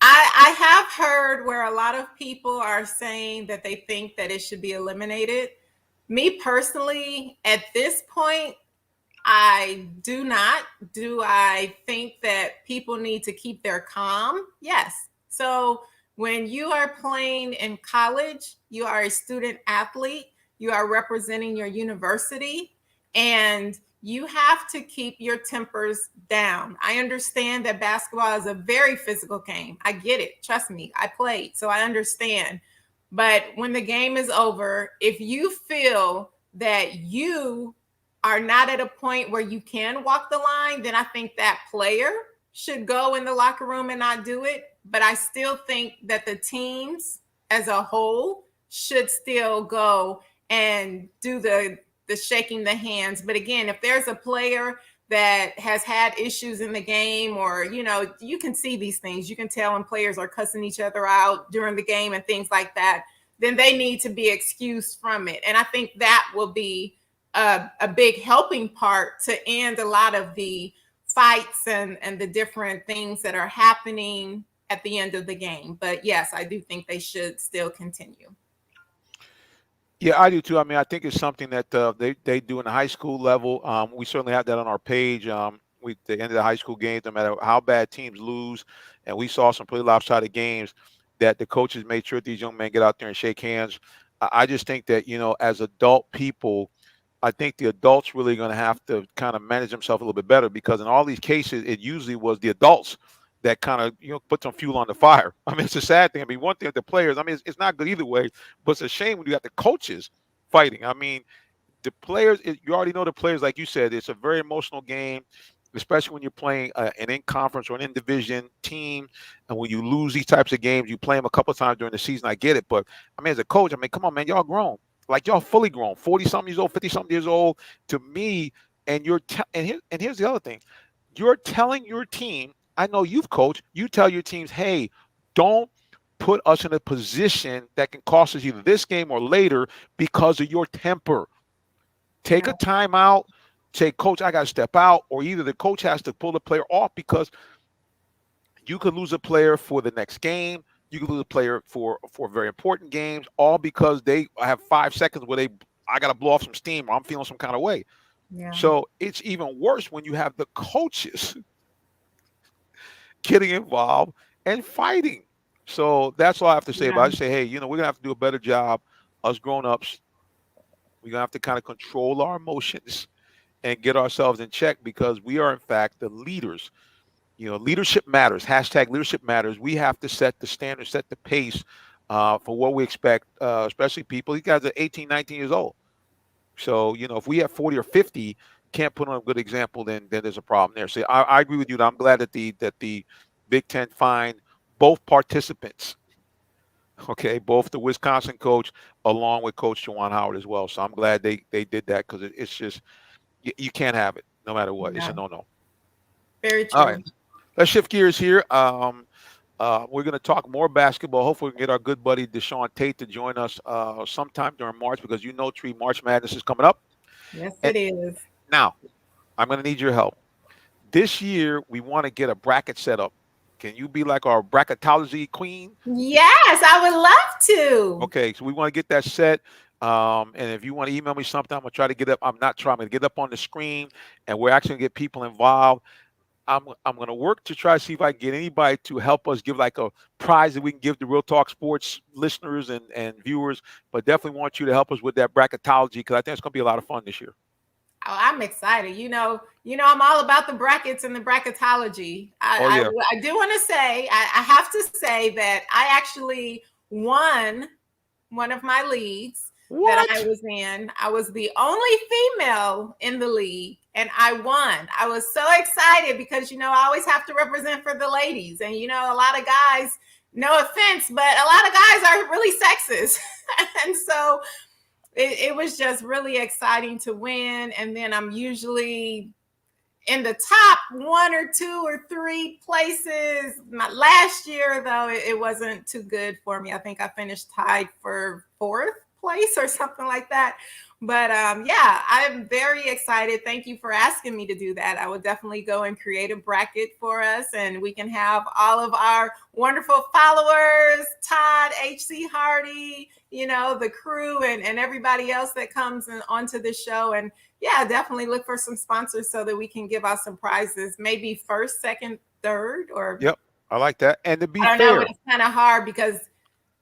I have heard where a lot of people are saying that they think that it should be eliminated. Me personally, at this point, I do not. Do I think that people need to keep their calm? Yes. So when you are playing in college, you are a student athlete, you are representing your university, and you have to keep your tempers down. I understand that basketball is a very physical game. I get it. Trust me, I played, so I understand. But when the game is over, if you feel that you are not at a point where you can walk the line, then I think that player should go in the locker room and not do it. But I still think that the teams as a whole should still go and do the shaking the hands. But again, if there's a player that has had issues in the game, or you can see these things, you can tell when players are cussing each other out during the game and things like that, then they need to be excused from it. And I think that will be a big helping part to end a lot of the fights and the different things that are happening at the end of the game. But yes, I do think they should still continue. Yeah, I do too. I mean, I think it's something that they do in the high school level. We certainly have that on our page. We the end of the high school games, no matter how bad teams lose, and we saw some pretty lopsided games that the coaches made sure these young men get out there and shake hands. I just think that as adult people, I think the adults really going to have to kind of manage themselves a little bit better, because in all these cases, it usually was the adults that kind of put some fuel on the fire. I mean, it's a sad thing. I mean, one thing with the players, I mean, it's not good either way, but it's a shame when you got the coaches fighting. I mean, the players, you already know the players, like you said, it's a very emotional game, especially when you're playing an in conference or an in division team. And when you lose these types of games, you play them a couple of times during the season. I get it. But I mean, as a coach, I mean, come on, man, y'all grown. Like, y'all fully grown, 40 something years old, 50 something years old to me. And here's the other thing. You're telling your team, I know you've coached, you tell your teams, hey, don't put us in a position that can cost us either this game or later because of your temper. Take Yeah. a timeout, say, coach, I got to step out, or either the coach has to pull the player off, because you could lose a player for the next game. You could lose a player for very important games, all because they have 5 seconds where I got to blow off some steam, or I'm feeling some kind of way. Yeah. So it's even worse when you have the coaches getting involved and fighting. So that's all I have to say about it. I Yeah. just say, hey, we're gonna have to do a better job. Us grown ups, we're gonna have to kind of control our emotions and get ourselves in check, because we are in fact the leaders. Leadership matters. Hashtag leadership matters. We have to set the standard, set the pace for what we expect, especially people. These guys are 18, 19 years old. So, if we have 40 or 50 can't put on a good example, then there's a problem there. So I agree with you. I'm glad that the Big Ten fined both participants. Okay, both the Wisconsin coach along with Coach Jawan Howard as well. So I'm glad they did that, because it's just you can't have it no matter what. It's a Yeah. no no. Very All right, true. let's shift gears here. We're going to talk more basketball. Hopefully, we can get our good buddy Deshaun Tate to join us sometime during March because Tree March Madness is coming up. Yes, And it is. now, I'm going to need your help. This year, we want to get a bracket set up. Can you be like our bracketology queen? Yes, I would love to. Okay, so we want to get that set. And if you want to email me something, I'm gonna try to get up. I'm not trying to get up on the screen, and we're actually gonna get people involved. I'm gonna work to try to see if I can get anybody to help us give like a prize that we can give to Real Talk Sports listeners and viewers. But definitely want you to help us with that bracketology because I think it's gonna be a lot of fun this year. Oh, I'm excited. I'm all about the brackets and the bracketology. Oh yeah. I do want to say, I have to say that I actually won one of my leagues that I What? was in. I was the only female in the league and I won. I was so excited because, I always have to represent for the ladies. And, a lot of guys, no offense, but a lot of guys are really sexist. And so it was just really exciting to win. And then I'm usually in the top one or two or three places. My last year, though, it wasn't too good for me. I think I finished tied for fourth place or something like that. But yeah, I'm very excited. Thank you for asking me to do that. I would definitely go and create a bracket for us, and we can have all of our wonderful followers, Todd, HC Hardy, the crew, and everybody else that comes onto the show. And yeah, definitely look for some sponsors so that we can give out some prizes, maybe first, second, third, or Yep. I like that. And to be I don't know, but fair, it's kind of hard because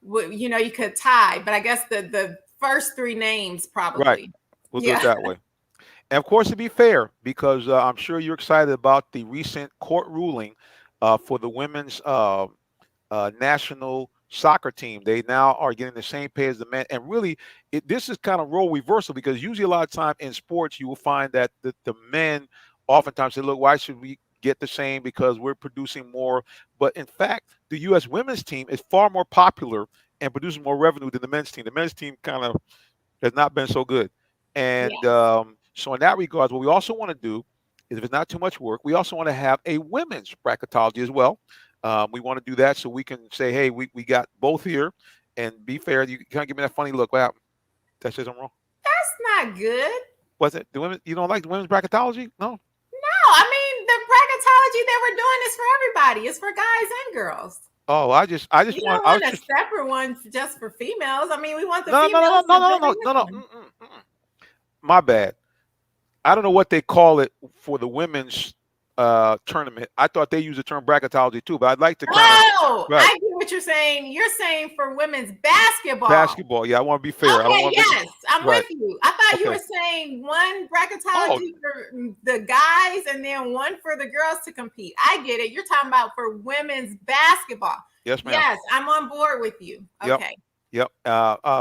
you could tie, but I guess the first three names right? probably. We'll do it Yeah. that way. And of course, to be fair, because I'm sure you're excited about the recent court ruling for the women's national soccer team. They now are getting the same pay as the men. And really, this is kind of role reversal because usually a lot of time in sports, you will find that the men oftentimes say, look, why should we get the same because we're producing more? But in fact, the U.S. women's team is far more popular and produces more revenue than the men's team. The men's team kind of has not been so good. And Yeah. so, in that regards, what we also want to do is, if it's not too much work, we also want to have a women's bracketology as well. We want to do that so we can say, hey, we got both here. And be fair, you kind of give me that funny look. Wow, that says I'm wrong. That's not good. Was it the women? You don't like the women's bracketology? No. No, I mean the bracketology that we're doing is for everybody. It's for guys and girls. Oh, I just You want. don't I was want a just separate one just for females. I mean, we want the no, no, no, females no, to no, no, really no, no, no. listen. My bad. I don't know what they call it for the women's tournament. I thought they use the term bracketology too, but I'd like to kind of Oh, right I get what you're saying. You're saying for women's basketball. basketball. Yeah, I want to be fair. I don't Okay, want to make it yes, I'm right. with you. I thought you Okay. were saying one Oh, bracketology for the guys and then one for the girls to compete. I get it. You're talking about for women's basketball. yes, ma'am. Yes, I'm on board with you. Yep. Okay. Yep.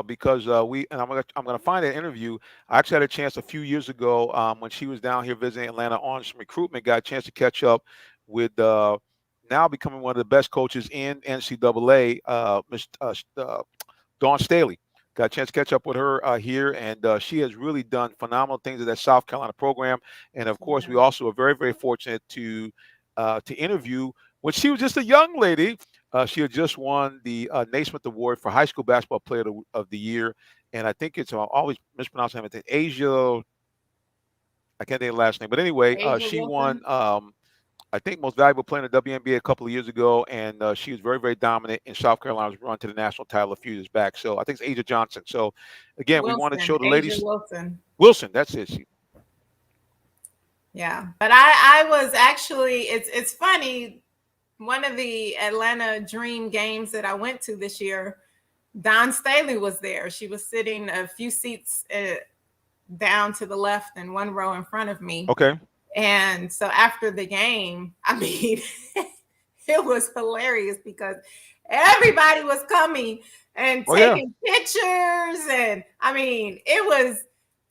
Because we and I'm gonna find that interview. I actually had a chance a few years ago when she was down here visiting Atlanta on some recruitment. Got a chance to catch up with now becoming one of the best coaches in NCAA, Miss Dawn Staley. Got a chance to catch up with her here, and she has really done phenomenal things at that South Carolina program. And of course, we Yeah. also are very, very fortunate to interview when she was just a young lady. She had just won the Naismith Award for High School Basketball Player of the Year, and I think it's always mispronounced her name. It's Asia. I can't think of the last name, but anyway, Asia she won. Wilson. I think most valuable player in the WNBA a couple of years ago, and she was very, very dominant in South Carolina's run to the national title a few years back. So I think it's Asia Johnson. So again, we want to show Wilson. the Asia ladies Wilson. Wilson. That's it. Yeah. But I was actually it's funny. One of the Atlanta Dream games that I went to this year, Don Staley was there. She was sitting a few seats down to the left and one row in front of me. Okay. And so after the game, I mean, it was hilarious because everybody was coming and Oh yeah. taking pictures. And I mean, it was,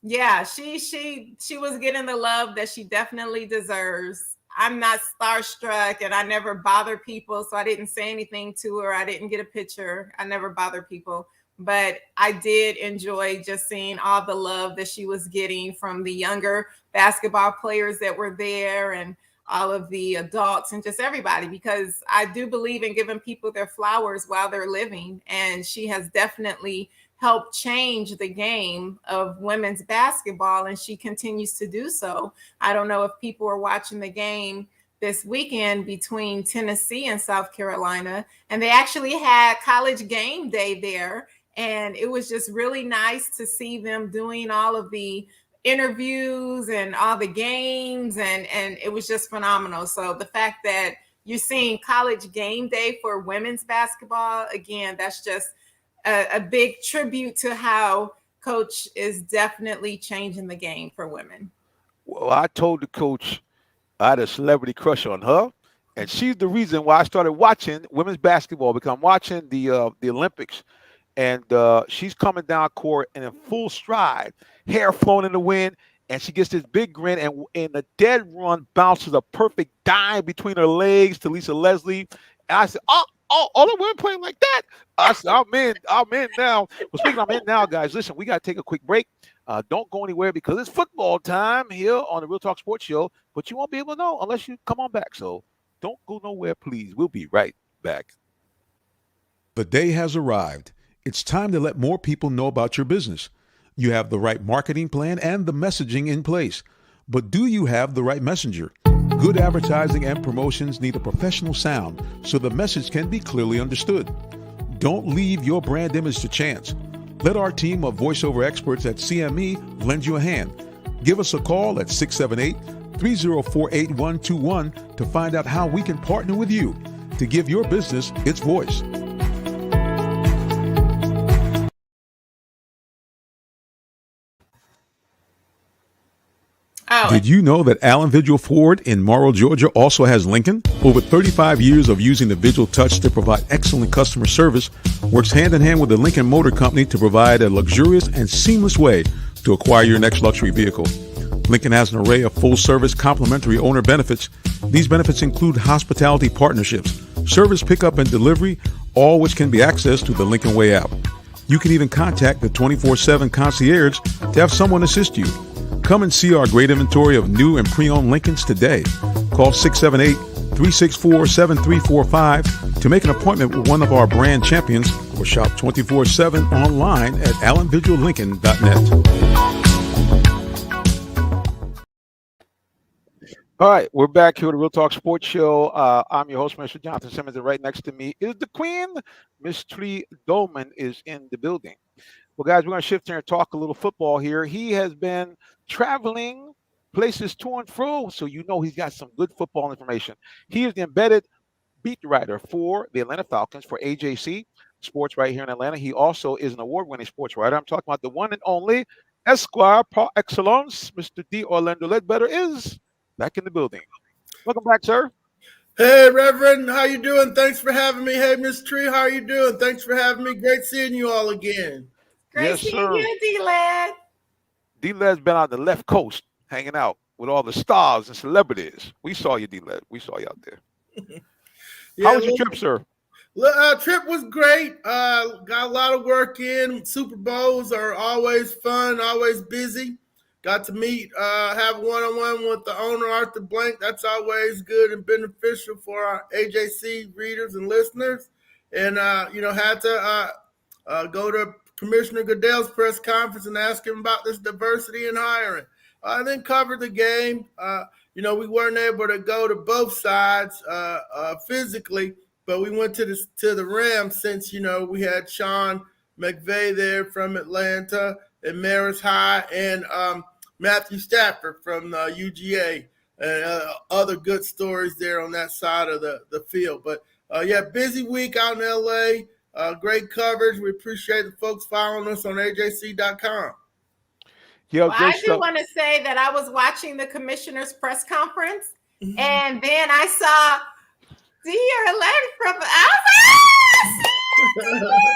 yeah, she was getting the love that she definitely deserves. I'm not starstruck and I never bother people. So I didn't say anything to her. I didn't get a picture. I never bother people. But I did enjoy just seeing all the love that she was getting from the younger basketball players that were there. And all of the adults and just everybody, because I do believe in giving people their flowers while they're living. And she has definitely helped change the game of women's basketball, and she continues to do so. I don't know if people were watching the game this weekend between Tennessee and South Carolina, and they actually had college game day there. And it was just really nice to see them doing all of the interviews and all the games, and it was just phenomenal. So the fact that you're seeing college game day for women's basketball, again, that's just a big tribute to how coach is definitely changing the game for women. Well, I told the coach I had a celebrity crush on her, and she's the reason why I started watching women's basketball because I'm watching the Olympics, and she's coming down court and in full stride, hair flowing in the wind, and she gets this big grin, and in the dead run bounces a perfect dime between her legs to Lisa Leslie. And I said, "Oh, all the women playing like that." I said, I'm in now. Well, speaking, I'm in now, guys. Listen, we got to take a quick break. Don't go anywhere because it's football time here on the Real Talk Sports Show, but you won't be able to know unless you come on back. So don't go nowhere, please. We'll be right back. The day has arrived. It's time to let more people know about your business. You have the right marketing plan and the messaging in place. But do you have the right messenger? Good advertising and promotions need a professional sound so the message can be clearly understood. Don't leave your brand image to chance. Let our team of voiceover experts at CME lend you a hand. Give us a call at 678-304-8121 to find out how we can partner with you to give your business its voice. Oh, Did you know that Allen Vigil Ford in Morrow, Georgia also has Lincoln? Over 35 years of using the Vigil Touch to provide excellent customer service, works hand in hand with the Lincoln Motor Company to provide a luxurious and seamless way to acquire your next luxury vehicle. Lincoln has an array of full-service complimentary owner benefits. These benefits include hospitality partnerships, service pickup and delivery, all which can be accessed through the Lincoln Way app. You can even contact the 24/7 concierge to have someone assist you. Come and see our great inventory of new and pre-owned Lincolns today. Call 678-364-7345 to make an appointment with one of our brand champions or shop 24/7 online at allenvigillincoln.net. All right, we're back here at the Real Talk Sports Show. I'm your host, Mr. Jonathan Simmons, and right next to me is the Queen, Miss Tree Dolman, is in the building. Well, guys, we're going to shift here and talk a little football here. He has been traveling places to and fro, so you know he's got some good football information. He is the embedded beat writer for the Atlanta Falcons for AJC Sports right here in Atlanta. He also is an award-winning sports writer. I'm talking about the one and only Esquire par excellence, Mr. D. Orlando Ledbetter is back in the building. Welcome back, sir. Hey, Reverend, how you doing? Thanks for having me. Hey, Miss Tree, how are you doing? Thanks for having me. Great seeing you all again. great Yes, seeing sir. you, D-Led. D-Led's been on the left coast hanging out with all the stars and celebrities. We saw you, D-Led. We saw you out there. How Yeah, was your trip, sir? trip was great. Got a lot of work in. Super Bowls are always fun, always busy. Got to meet, have one-on-one with the owner, Arthur Blank. That's always good and beneficial for our AJC readers and listeners. And, had to go to Commissioner Goodell's press conference and ask him about this diversity in hiring. I then covered the game. We weren't able to go to both sides physically, but we went to the Rams since we had Sean McVay there from Atlanta and Maris High and Matthew Stafford from UGA and other good stories there on that side of the field. But busy week out in LA. Great coverage. We appreciate the folks following us on AJC.com. Yeah, Well, great I do stuff. want to say that I was watching the commissioner's press conference, and then I saw D-Led from. I was like,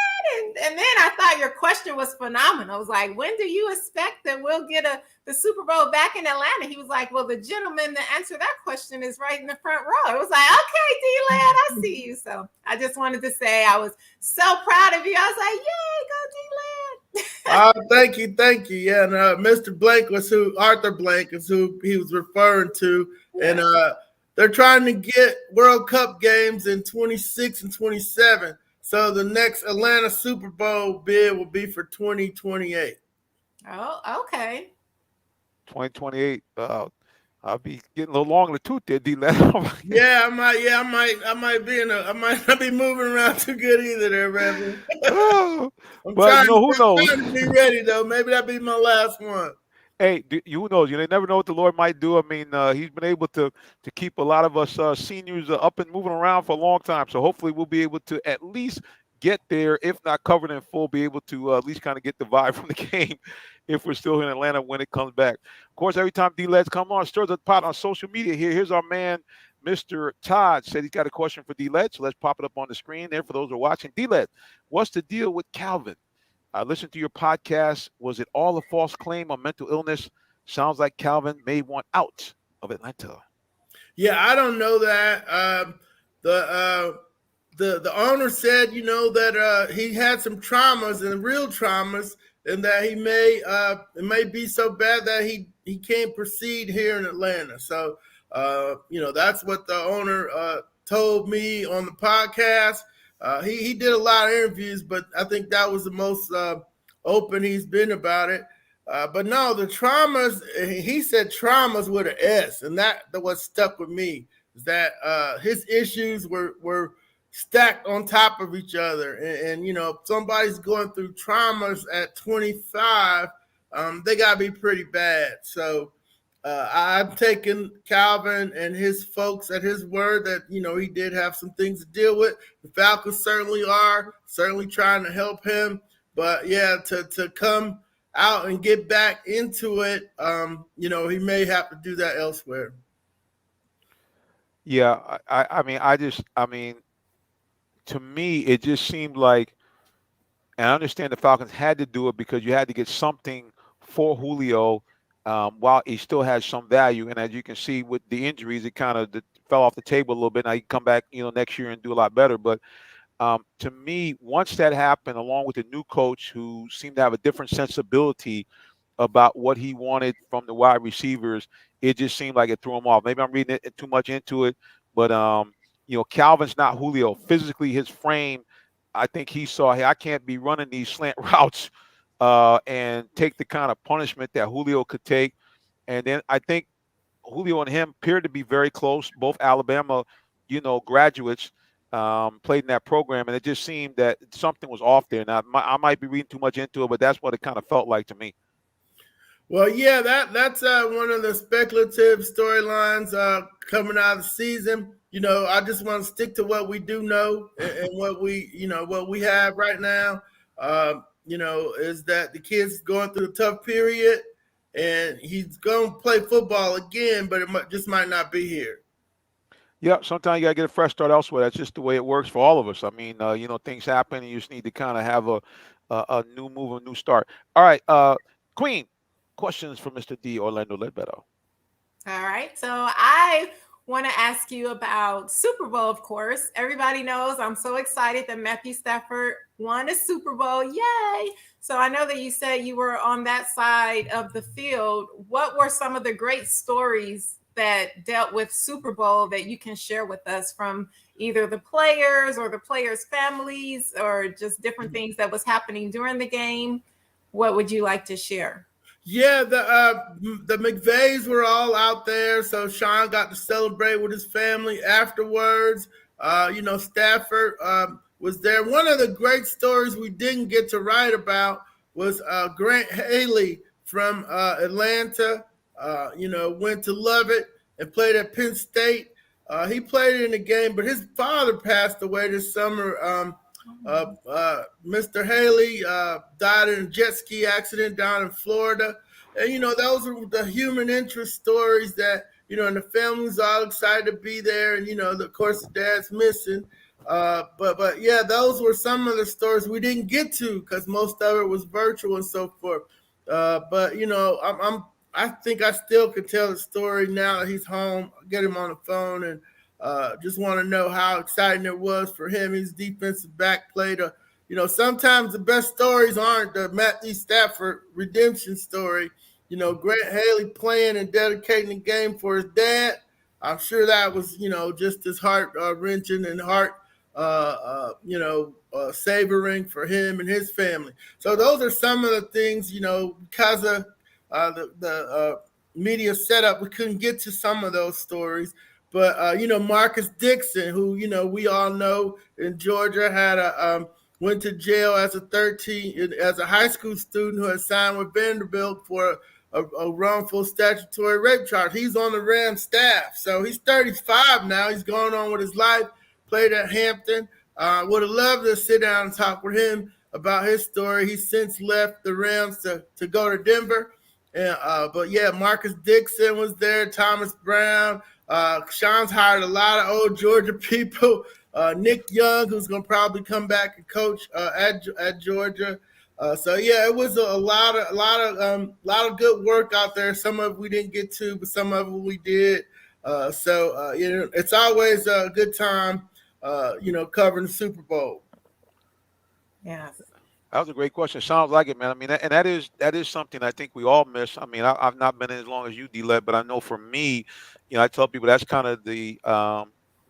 and then I thought your question was phenomenal. I was like, when do you expect that we'll get the Super Bowl back in Atlanta? He was like, well, the gentleman that answered that question is right in the front row. It was like, okay, D-Led, I see you. So I just wanted to say I was so proud of you. I was like, yay, go D-Led. Thank you. Yeah, and Mr. Blank was who Arthur Blank is who he was referring to, and they're trying to get World Cup games in 26 and 27. So the next Atlanta Super Bowl bid will be for 2028. Oh, okay. 2028. I'll be getting a little long in the tooth there, D. Yeah, I might. Yeah, I might. I might be in a. I might not be moving around too good either, there, Reverend. Oh, I'm but trying. you know who I'm knows? trying to be ready though. Maybe that'll be my last one. Hey, who knows? You never know what the Lord might do. I mean, He's been able to keep a lot of us seniors up and moving around for a long time. So hopefully, we'll be able to at least get there, if not covered in full, be able to at least kind of get the vibe from the game if we're still here in Atlanta when it comes back. Of course, every time D-Leds come on, stirs the pot on social media here. Here's our man, Mr. Todd, said he's got a question for D-Led. So let's pop it up on the screen there for those who are watching. D-Led, what's the deal with Calvin? I listened to your podcast. Was it all a false claim on mental illness? Sounds like Calvin may want out of Atlanta. Yeah, I don't know that. The uh, the owner said, that he had some traumas and real traumas, and that he may it may be so bad that he can't proceed here in Atlanta. So that's what the owner told me on the podcast. He did a lot of interviews, but I think that was the most open he's been about it. But no, the traumas, he said traumas with an S, and that what stuck with me is that his issues were stacked on top of each other. And if somebody's going through traumas at 25, they got to be pretty bad. So I'm taking Calvin and his folks at his word that, he did have some things to deal with. The Falcons certainly are, certainly trying to help him. But yeah, to come out and get back into it, he may have to do that elsewhere. Yeah, I mean, to me, it just seemed like, and I understand the Falcons had to do it because you had to get something for Julio while he still has some value. And as you can see with the injuries, it kind of fell off the table a little bit. Now he can come back, next year and do a lot better. But to me, once that happened, along with the new coach who seemed to have a different sensibility about what he wanted from the wide receivers, it just seemed like it threw him off. Maybe I'm reading it too much into it, but Calvin's not Julio. Physically, his frame, I think he saw, hey, I can't be running these slant routes and take the kind of punishment that Julio could take. And then I think Julio and him appeared to be very close, both Alabama, graduates, played in that program, and it just seemed that something was off there. Now, I might be reading too much into it, but that's what it kind of felt like to me. Well, yeah, that's one of the speculative storylines coming out of the season. I just want to stick to what we do know and what we have right now. Is that the kid's going through a tough period, and he's going to play football again, but just might not be here. Yeah, sometimes you gotta get a fresh start elsewhere. That's just the way it works for all of us. I mean, things happen, and you just need to kind of have a new move, a new start. All right, Queen, questions for Mr. D. Orlando Ledbetter. All right. So I want to ask you about Super Bowl, of course. Everybody knows I'm so excited that Matthew Stafford won a Super Bowl. Yay. So I know that you said you were on that side of the field. What were some of the great stories that dealt with Super Bowl that you can share with us from either the players or the players' families or just different things that was happening during the game? What would you like to share? Yeah, the McVays were all out there, so Sean got to celebrate with his family afterwards. Stafford was there. One of the great stories we didn't get to write about was Grant Haley from Atlanta. Went to Lubbock and played at Penn State. He played in the game, but his father passed away this summer. Mr. Haley died in a jet ski accident down in Florida. And, those are the human interest stories that, and the family's all excited to be there. And, of course, the dad's missing. But yeah, those were some of the stories we didn't get to because most of it was virtual and so forth. But, I think I still could tell the story now that he's home, get him on the phone and just want to know how exciting it was for him. His defensive back played sometimes the best stories aren't the Matthew Stafford redemption story. Grant Haley playing and dedicating the game for his dad. I'm sure that was, just as heart wrenching and heart, savoring for him and his family. So those are some of the things, because of the media setup, we couldn't get to some of those stories. But Marcus Dixon, who we all know in Georgia, had a went to jail as a 13 as a high school student who had signed with Vanderbilt for a wrongful statutory rape charge. He's on the Rams staff, so he's 35 now. He's going on with his life. Played at Hampton. Would have loved to sit down and talk with him about his story. He's since left the Rams to go to Denver. But yeah, Marcus Dixon was there. Thomas Brown. Sean's hired a lot of old Georgia people. Nick Young, who's going to probably come back and coach at Georgia. So yeah, it was a lot of good work out there. Some of it we didn't get to, but some of it we did. It's always a good time, covering the Super Bowl. Yes. That was a great question. Sounds like it, man. I mean, and that is something I think we all miss. I mean, I've not been in as long as you, D-Led, but I know for me, I tell people that's kind of the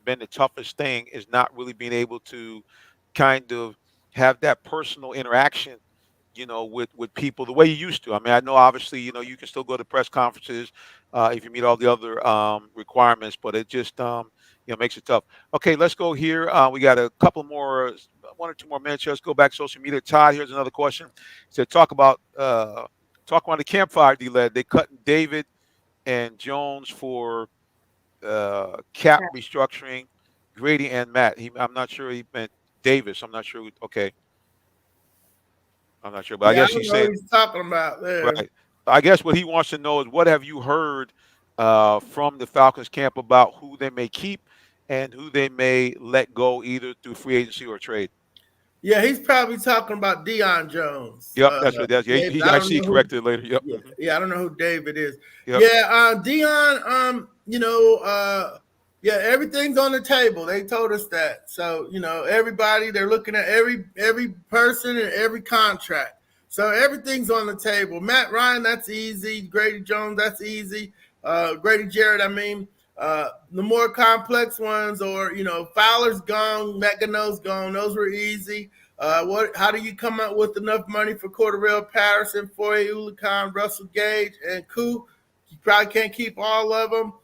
been the toughest thing is not really being able to kind of have that personal interaction, with people the way you used to. I mean, I know obviously, you can still go to press conferences if you meet all the other requirements, but it just makes it tough. Okay, let's go here. We got a couple more, 1 or 2 more minutes. Let's go back to social media. Todd, here's another question. He said, talk around the campfire, D-Led. They cut David and Jones for cap restructuring, Grady and Matt. I'm not sure he meant Davis. I'm not sure. Okay, I'm not sure, but I Yeah, I guess don't he's know what saying he's talking about there. right. I guess what he wants to know is what have you heard from the Falcons camp about who they may keep and who they may let go either through free agency or trade. Yeah, he's probably talking about Deion Jones. Yep, that's what it does. Yeah, David, I I don't see he know who. corrected it later. Yep. Yeah, yeah, I don't know who David is. Yep. Yeah, Dion. Yeah, everything's on the table. They told us that. So everybody they're looking at every person and every contract. So everything's on the table. Matt Ryan, that's easy. Grady Jones, that's easy. Grady Jarrett, I mean. The more complex ones, or Fowler's gone, Megano's gone. Those were easy. How do you come up with enough money for Cordell Patterson, Foye Oluokun, Russell Gage, and Koo? You probably can't keep all of them.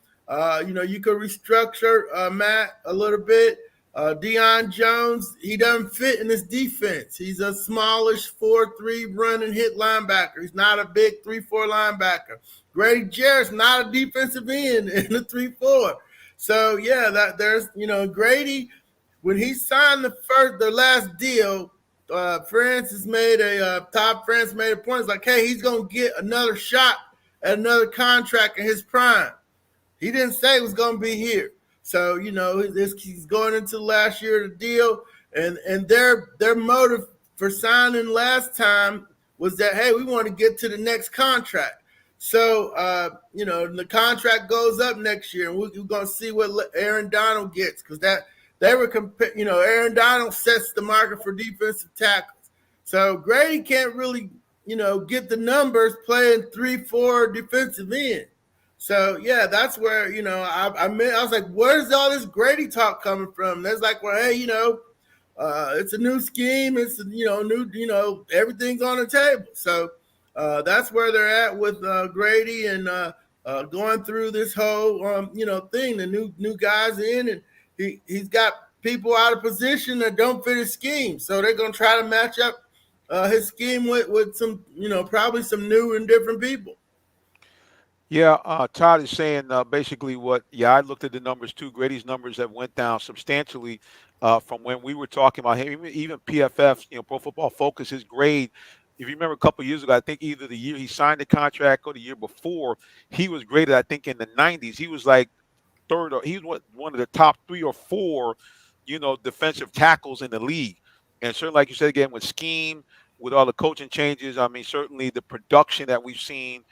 You could restructure Matt a little bit. Deion Jones, he doesn't fit in this defense. He's a smallish 4-3 run and hit linebacker. He's not a big 3-4 linebacker. Grady Jarrett's not a defensive end in the 3-4. So yeah, there's Grady, when he signed the last deal, Francis made Todd Francis made a point. It's like, hey, he's gonna get another shot at another contract in his prime. He didn't say it was going to be here. So, he's going into last year of the deal, and their motive for signing last time was that, hey, we want to get to the next contract. So, the contract goes up next year, and we're going to see what Aaron Donald gets, because Aaron Donald sets the market for defensive tackles. So Grady can't really, get the numbers playing 3-4 defensive end. So yeah, that's where I was like, where's all this Grady talk coming from? That's like, well, hey, it's a new scheme. It's new. Everything's on the table. So that's where they're at with Grady and going through this whole thing. The new guys in, and he's got people out of position that don't fit his scheme. So they're gonna try to match up his scheme with some probably some new and different people. Yeah, Todd is saying basically I looked at the numbers too. Grady's numbers have went down substantially from when we were talking about him. Even PFF, Pro Football Focus, his grade, if you remember a couple of years ago, I think either the year he signed the contract or the year before, he was graded, I think, in the 90s. He was like third, or he's one of the top 3 or 4, defensive tackles in the league. And certainly, like you said again, with scheme, with all the coaching changes, I mean, certainly the production that we've seen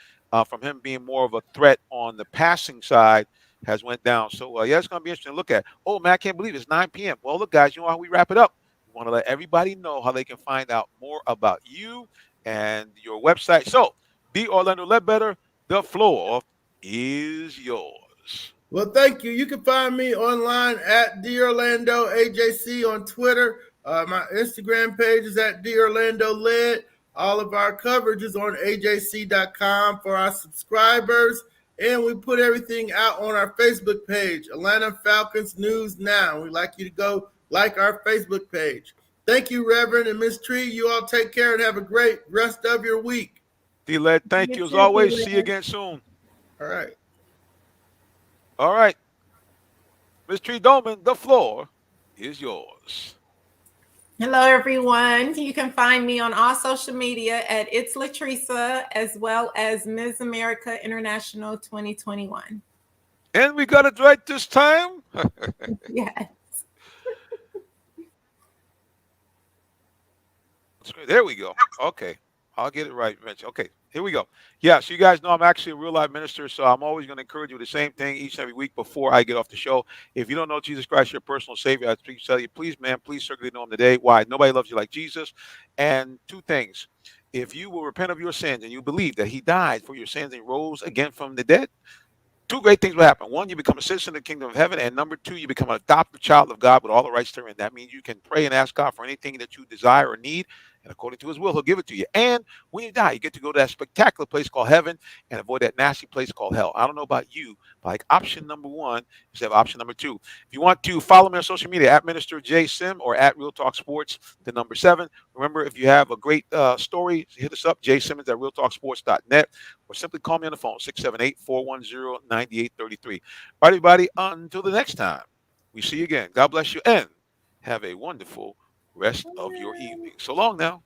from him being more of a threat on the passing side has went down. So yeah, it's going to be interesting to look at. Oh man, I can't believe it's 9 p.m. Well, look, guys, you know how we wrap it up. We want to let everybody know how they can find out more about you and your website. So, the Orlando Ledbetter, the floor is yours. Well, thank you. You can find me online at DOrlandoAJC on Twitter. My Instagram page is at DOrlandoLed. All of our coverage is on AJC.com for our subscribers. And we put everything out on our Facebook page, Atlanta Falcons News Now. We'd like you to go like our Facebook page. Thank you, Reverend and Miss Tree. You all take care and have a great rest of your week. D-Led, thank You you as too, always. See you D-Led. again soon. All right. All right. Ms. Tree Dolman, the floor is yours. Hello, everyone. You can find me on all social media at It's Latresa, as well as Ms. America International 2021. And we got it right this time. Yes. There we go. Okay. I'll get it right eventually. Okay. Here we go. Yeah, so you guys know I'm actually a real life minister, so I'm always going to encourage you the same thing each and every week before I get off the show. If you don't know Jesus Christ, your personal Savior, I please tell you, please, man, please certainly know Him today. Why? Nobody loves you like Jesus. And two things. If you will repent of your sins and you believe that He died for your sins and rose again from the dead, two great things will happen. One, you become a citizen of the kingdom of heaven. And number two, you become an adopted child of God with all the rights therein. That means you can pray and ask God for anything that you desire or need. And according to his will, he'll give it to you. And when you die, you get to go to that spectacular place called heaven and avoid that nasty place called hell. I don't know about you, but like option number one instead of option number two. If you want to follow me on social media at Minister J Sim or at Real Talk Sports, the number 7. Remember, if you have a great story, hit us up, jsimmons at realtalksports.net, or simply call me on the phone, 678-410-9833. All right, everybody, until the next time, we see you again. God bless you and have a wonderful rest of your evening. So long now.